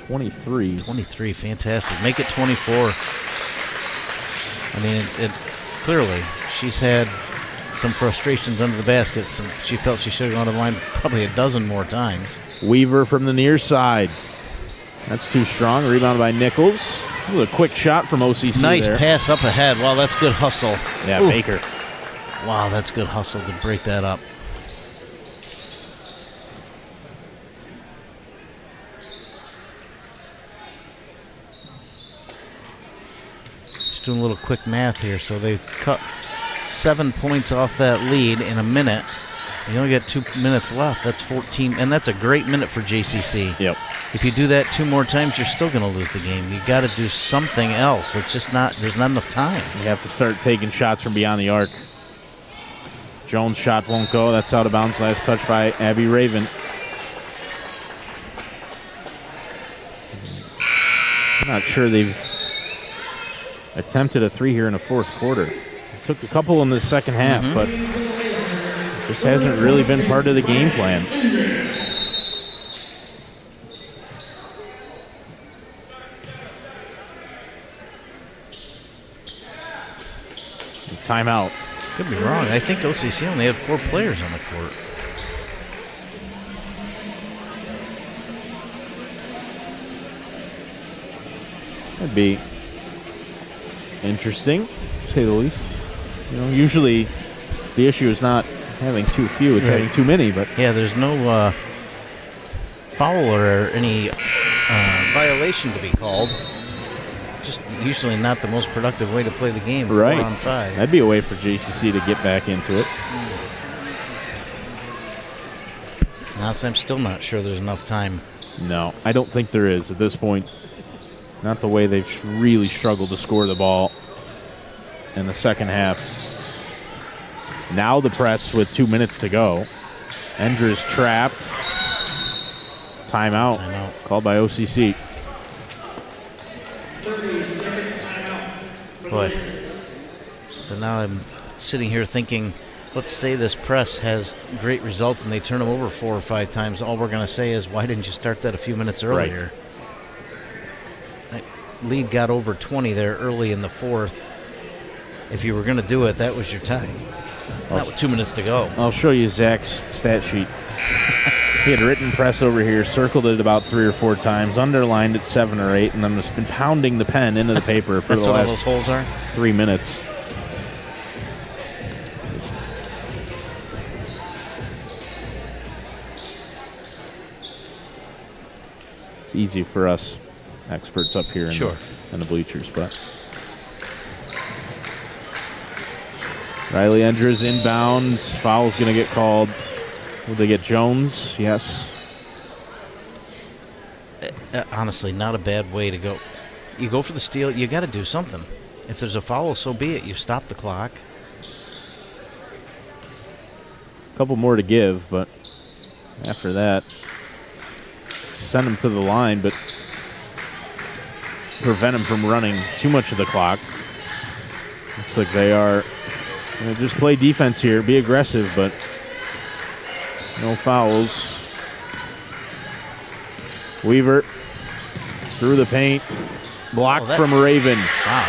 23. 23, fantastic. Make it 24. I mean, it clearly, she's had some frustrations under the basket. She felt she should have gone to the line probably a dozen more times. Weaver from the near side. That's too strong. Rebounded by Nichols. Ooh, a quick shot from OCC. Nice there. pass up ahead. Wow, that's good hustle. Yeah, Ooh. Baker. Wow, that's good hustle to break that up. Just doing a little quick math here. So they've cut 7 points off that lead in a minute. You only got 2 minutes left. That's 14, and that's a great minute for JCC. Yep. If you do that 2 more times, you're still going to lose the game. You got to do something else. It's just not. There's not enough time. You have to start taking shots from beyond the arc. Jones' shot won't go. That's out of bounds. Last touch by Abby Raven. I'm not sure they've attempted a 3 here in the 4th quarter. Took a couple in the second half, but this hasn't really been part of the game plan. Timeout. Could be wrong. I think OCC only had 4 players on the court. That'd be interesting, to say the least. You know, usually the issue is not having too few, it's having too many. But yeah, there's no foul or any violation to be called. Just usually not the most productive way to play the game. Right. 4 on 5. That'd be a way for JCC to get back into it. Now, I'm still not sure there's enough time. No, I don't think there is at this point. Not the way they've really struggled to score the ball in the second half. Now the press with 2 minutes to go. Endra's trapped. Timeout. Called by OCC. Boy. So now I'm sitting here thinking, let's say this press has great results and they turn them over 4 or 5 times. All we're going to say is, why didn't you start that a few minutes earlier? That lead got over 20 there early in the 4th. If you were going to do it, that was your time. Not with 2 minutes to go. I'll show you Zach's stat sheet. He had written press over here, circled it about 3 or 4 times, underlined it 7 or 8, and then just been pounding the pen into the paper for the That's what all last those holes are? 3 minutes. It's easy for us experts up here in the bleachers, but Riley Endres inbounds. Foul's going to get called. Will they get Jones? Yes. Honestly, not a bad way to go. You go for the steal, you got to do something. If there's a foul, so be it. You stop the clock. A couple more to give, but after that, send him to the line, but prevent him from running too much of the clock. Looks like they are going to just play defense here, be aggressive, but no fouls. Weaver through the paint, blocked from Raven. Wow.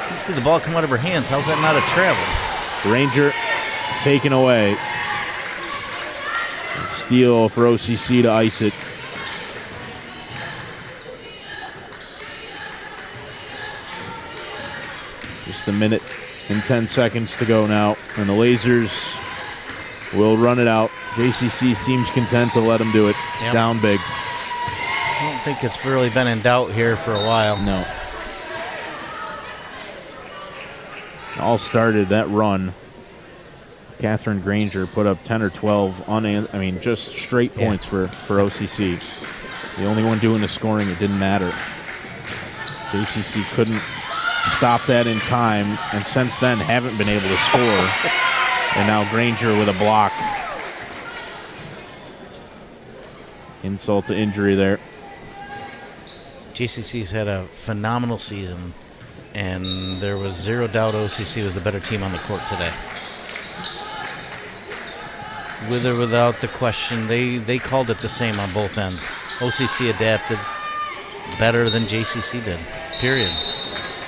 You can see the ball come out of her hands. How's that not a travel? Ranger taken away. Steal for OCC to ice it. Just a minute and 10 seconds to go now, and the Lasers will run it out. JCC seems content to let them do it. Yep. Down big. I don't think it's really been in doubt here for a while. No. All started that run. Catherine Granger put up 10 or 12 just straight points for OCC. The only one doing the scoring, it didn't matter. JCC couldn't stop that in time, and since then haven't been able to score. And now Granger with a block. Insult to injury there. JCC's had a phenomenal season, and there was zero doubt OCC was the better team on the court today. With or without the question, they called it the same on both ends. OCC adapted better than JCC did, period.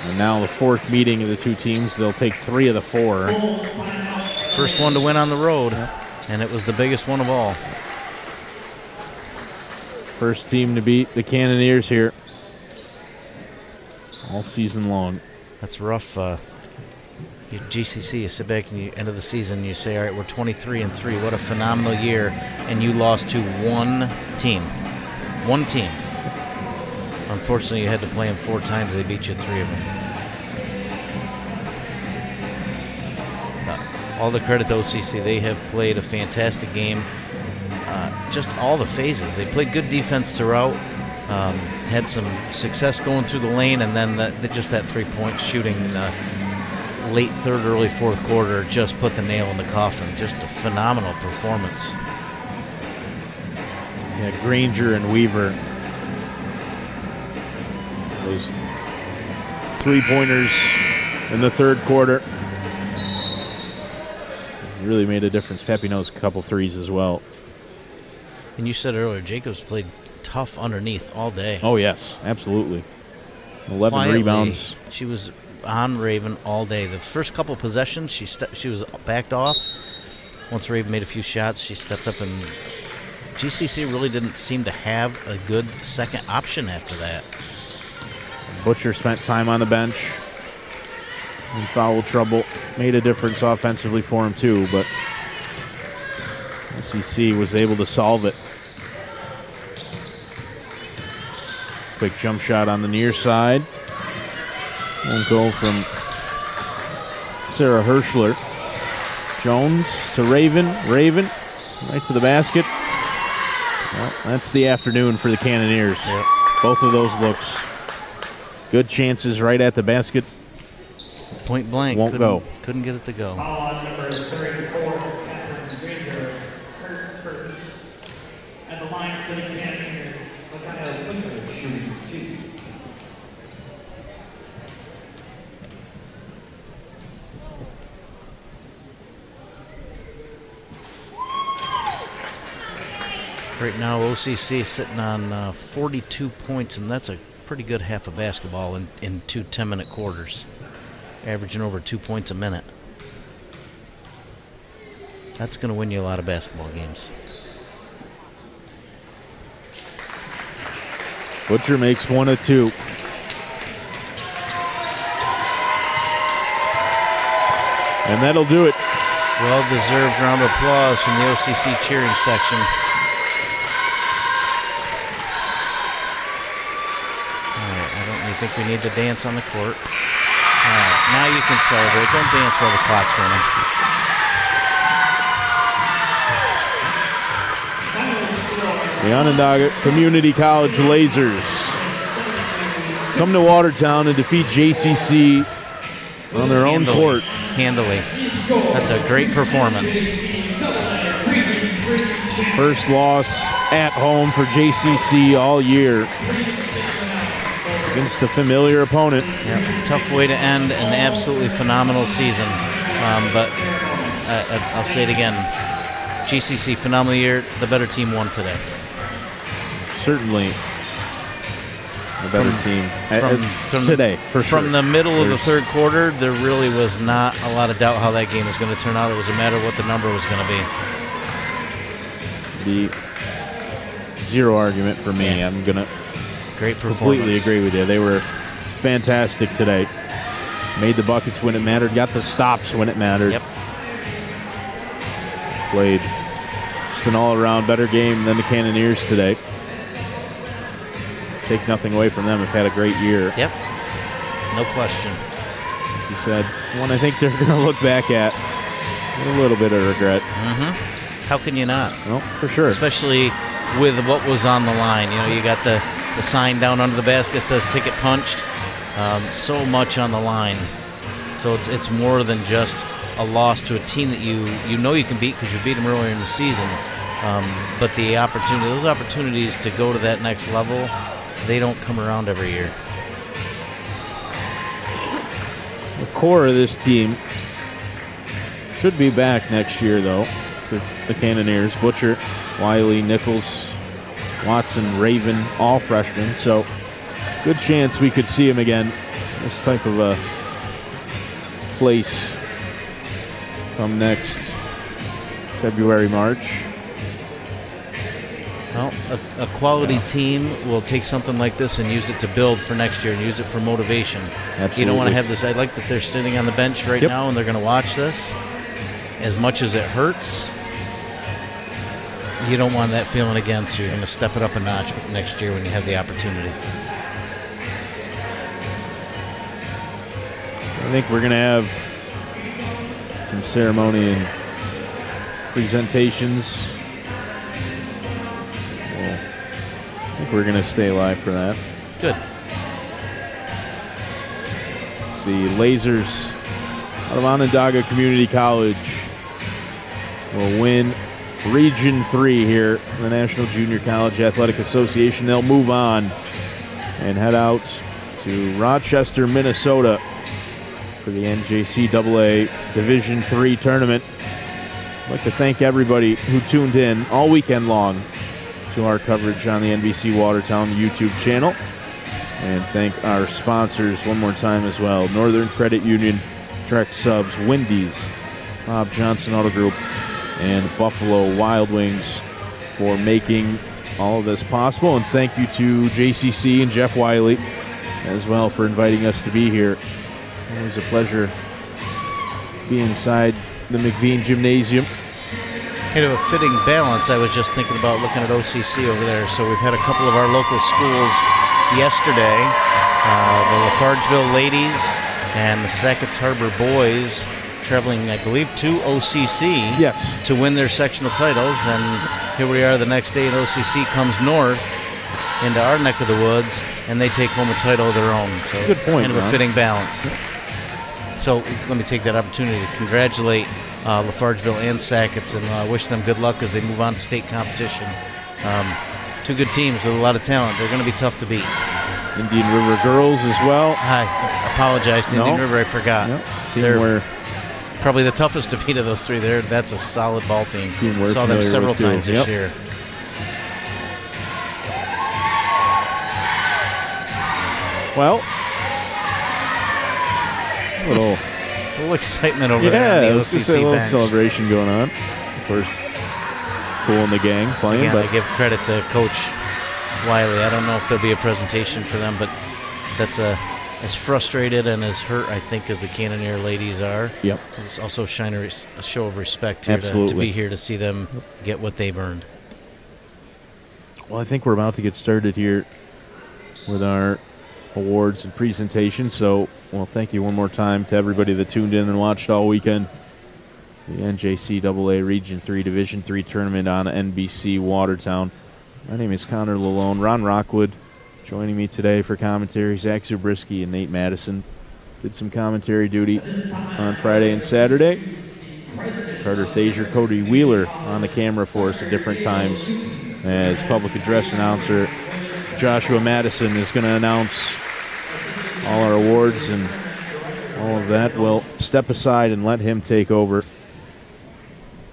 And now the fourth meeting of the two teams, they'll take 3 of the 4. First one to win on the road, and it was the biggest one of all. First team to beat the Cannoneers here all season long. That's rough. GCC, you sit back and you end of the season, you say, all right, we're 23-3. What a phenomenal year. And you lost to one team. One team. Unfortunately, you had to play them 4 times. They beat you 3 of them. All the credit to OCC. They have played a fantastic game. Just all the phases. They played good defense throughout. Had some success going through the lane, and then just that 3-point shooting in the late third, early fourth quarter just put the nail in the coffin. Just a phenomenal performance. Yeah, Granger and Weaver. Those 3-pointers in the third quarter really made a difference. Pepe knows a couple threes as well. And you said earlier, Jacobs played tough underneath all day. Oh, yes, absolutely. 11 Quietly, rebounds. She was on Raven all day. The first couple possessions, she was backed off. Once Raven made a few shots, she stepped up, and GCC really didn't seem to have a good second option after that. Butcher spent time on the bench in foul trouble. Made a difference offensively for him, too, but OCC was able to solve it. Quick jump shot on the near side. Won't go from Sarah Hirschler. Jones to Raven. Raven right to the basket. Well, that's the afternoon for the Cannoneers. Yep. Both of those looks. Good chances right at the basket. Point blank. Won't go. Couldn't get it to go. Foul on number 34, Catherine Granger. Hurt at the line for the Cannoneers. What kind of Butcher shooting, too? Right now, OCC is sitting on 42 points, and that's a pretty good half of basketball in 2 10-minute quarters, averaging over 2 points a minute. That's going to win you a lot of basketball games. Butcher makes one of two. And that'll do it. Well-deserved round of applause from the OCC cheering section. All right, I don't think we need to dance on the court. All right, now you can celebrate. Don't dance while the clock's running. The Onondaga Community College Lasers come to Watertown and defeat JCC on their own court. Handily. That's a great performance. First loss at home for JCC all year against a familiar opponent. Yep. Tough way to end an absolutely phenomenal season. But I'll say it again. GCC, phenomenal year. The better team won today. Certainly a better team from today, for sure. From the middle of the third quarter, there really was not a lot of doubt how that game was going to turn out. It was a matter of what the number was going to be. The zero argument for me. Yeah. I'm going to completely agree with you. They were fantastic today. Made the buckets when it mattered. Got the stops when it mattered. Yep. Played just an all-around better game than the Cannoneers today. Take nothing away from them. Have had a great year. Yep. No question. You said one I think they're going to look back at with a little bit of regret. Mm-hmm. How can you not? Well, for sure. Especially with what was on the line. You know, you got the sign down under the basket says ticket punched. So much on the line. So it's more than just a loss to a team that you know you can beat because you beat them earlier in the season. But those opportunities to go to that next level, they don't come around every year. The core of this team should be back next year, though, for the Cannoneers. Butcher, Wiley, Nichols, Watson, Raven, all freshmen. So good chance we could see him again. This type of a place come next February, March. Well, a quality team will take something like this and use it to build for next year and use it for motivation. Absolutely. You don't want to have this. I like that they're sitting on the bench right now and they're going to watch this. As much as it hurts, you don't want that feeling again, so you're going to step it up a notch next year when you have the opportunity. I think we're going to have some ceremony and presentations. I think we're going to stay live for that. Good. It's the Lasers out of Onondaga Community College will win Region 3 here in the National Junior College Athletic Association. They'll move on and head out to Rochester, Minnesota for the NJCAA Division 3 tournament. I'd like to thank everybody who tuned in all weekend long to our coverage on the NBC Watertown YouTube channel. And thank our sponsors one more time as well. Northern Credit Union, Trek Subs, Wendy's, Bob Johnson Auto Group, and Buffalo Wild Wings for making all of this possible. And thank you to JCC and Jeff Wiley as well for inviting us to be here. It was a pleasure being inside the McVean Gymnasium. Kind of a fitting balance. I was just thinking about looking at OCC over there. So we've had a couple of our local schools yesterday. The Lafargeville ladies and the Sackett's Harbor boys traveling, I believe, to OCC to win their sectional titles. And here we are the next day, and OCC comes north into our neck of the woods, and they take home a title of their own. So good point, kind of a fitting balance. So let me take that opportunity to congratulate Lafargeville and Sackett's and wish them good luck as they move on to state competition. Two good teams with a lot of talent. They're going to be tough to beat. Indian River girls as well. I apologize to Indian River. I forgot. No. They're probably the toughest to beat of those three. That's a solid ball team. Saw them several times this year. Well, a little excitement over there on the OCC a little bench. Celebration going on. Of course, Cool and the gang playing. Again, I give credit to Coach Wiley. I don't know if there'll be a presentation for them, but that's as frustrated and as hurt, I think, as the Cannoneer ladies are. Yep. It's also a show of respect here to be here to see them get what they've earned. Well, I think we're about to get started here with our awards and presentations. So, well, thank you one more time to everybody that tuned in and watched all weekend. The NJCAA Region 3 Division 3 tournament on NBC Watertown. My name is Connor Lalone. Ron Rockwood joining me today for commentary. Zach Zabriskie and Nate Madison did some commentary duty on Friday and Saturday. Carter Thazier, Cody Wheeler on the camera for us at different times as public address announcer. Joshua Madison is going to announce all our awards and all of that. We'll step aside and let him take over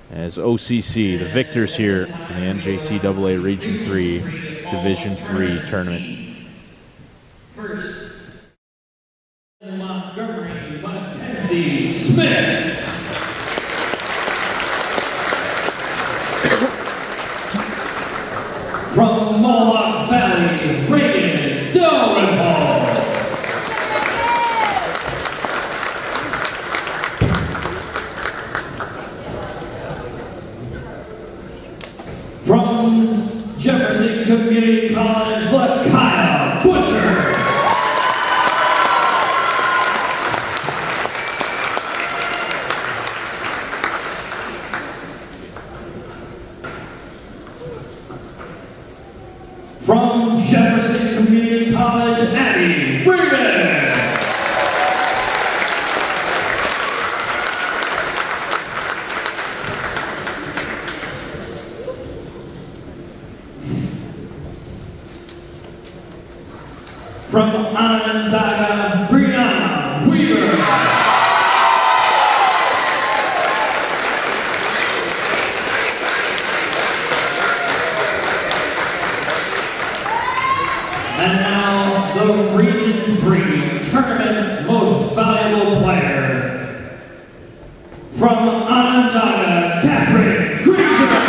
as OCC, the victors here in the NJCAA Region 3 Division 3 tournament. First, Montgomery Mackenzie Smith. From Mohawk Valley, Reagan Dalrymple. From Jefferson Community College, Lakaya Butcher. From Jefferson Community College, Abby Regan. From Onondaga, Brianna Weaver. And now the Region 3 Tournament Most Valuable Player. From Onondaga, Catherine Greenberg.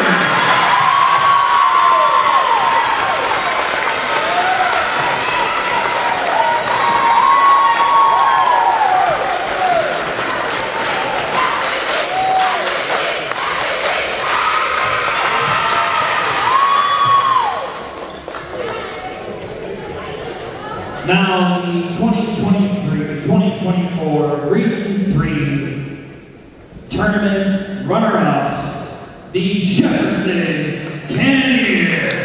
Now the 2023-2024 Region 3 Tournament runner-ups, the Jefferson Cannoneers.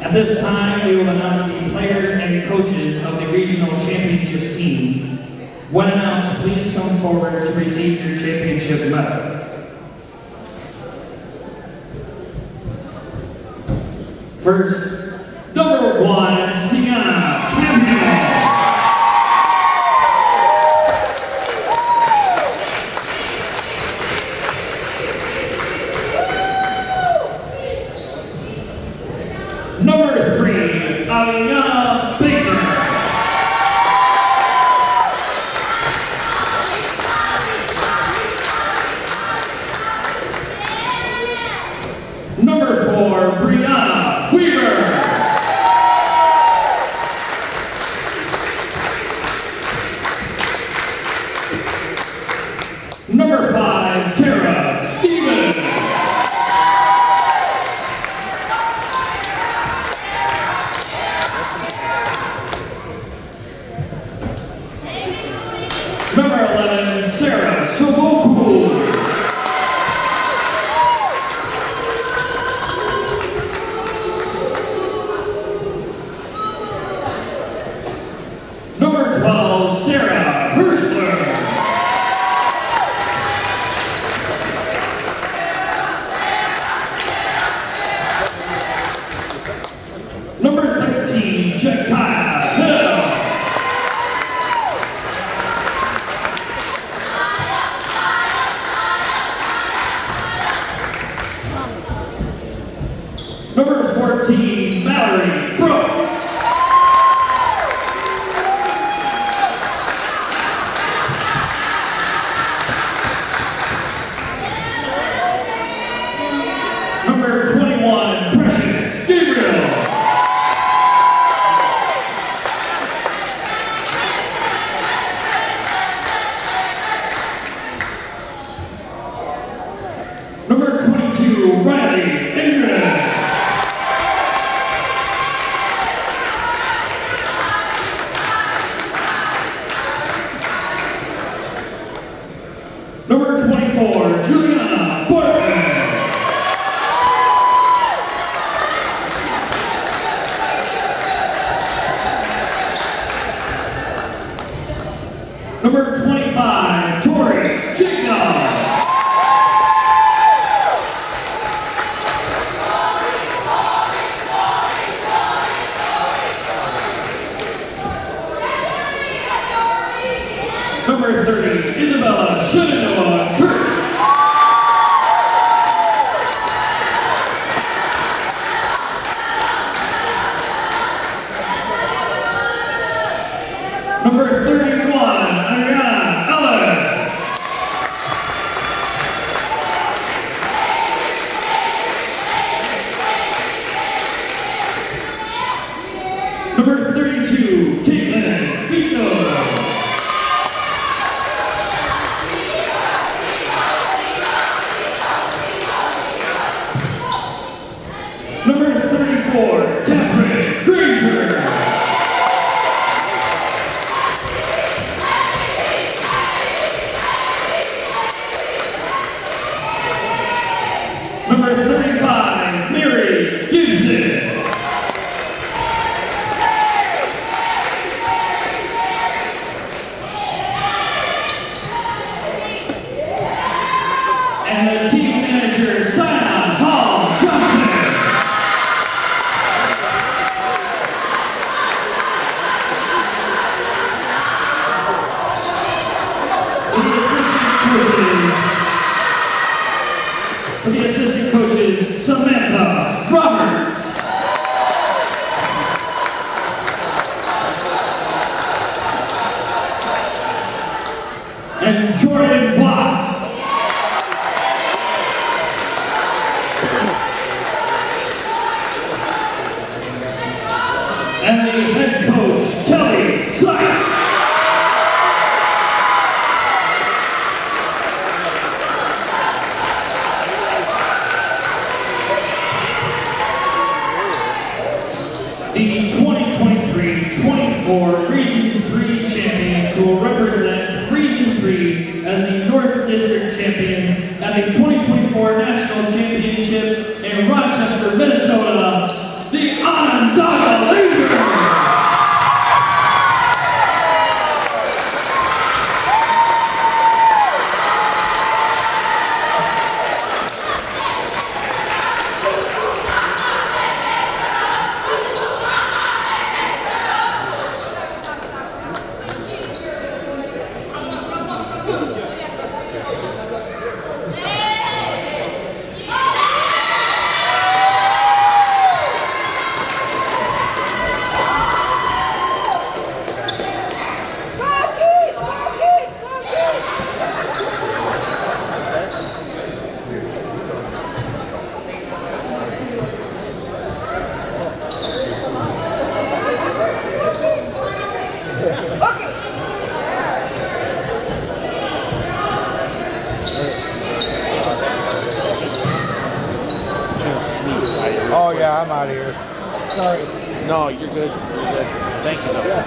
At this time, we will announce the players and coaches of the regional championship team. When announced, please come forward to receive your championship medal. First, number 1, Sienna Campion. Number 3, Ariana Baker. Number 4, Brianna Weaver. Number 5, Kara Stevens. Number 11, Sarah Soboku. Number 12, Sarah Hirschler. Number 13, Jekaya Hill. Number 31, Ariana Eller. Number 32, Caitlin Vito. Number 34, Catherine Granger. Number 35, Mary Gibson. And the team manager, Simon Hall Johnson. The assistant coaches, Samantha Roberts. And Jordan Watt. And the head coach, Kelly Sykes. The 2023-24 Region 3 champions who will represent Region 3 as the North District champions at the 2024 National Championship in Rochester, Minnesota, the Onondaga Lasers. Oh yeah, I'm out of here. Sorry. No, you're good. You're good. Thank you. Yeah.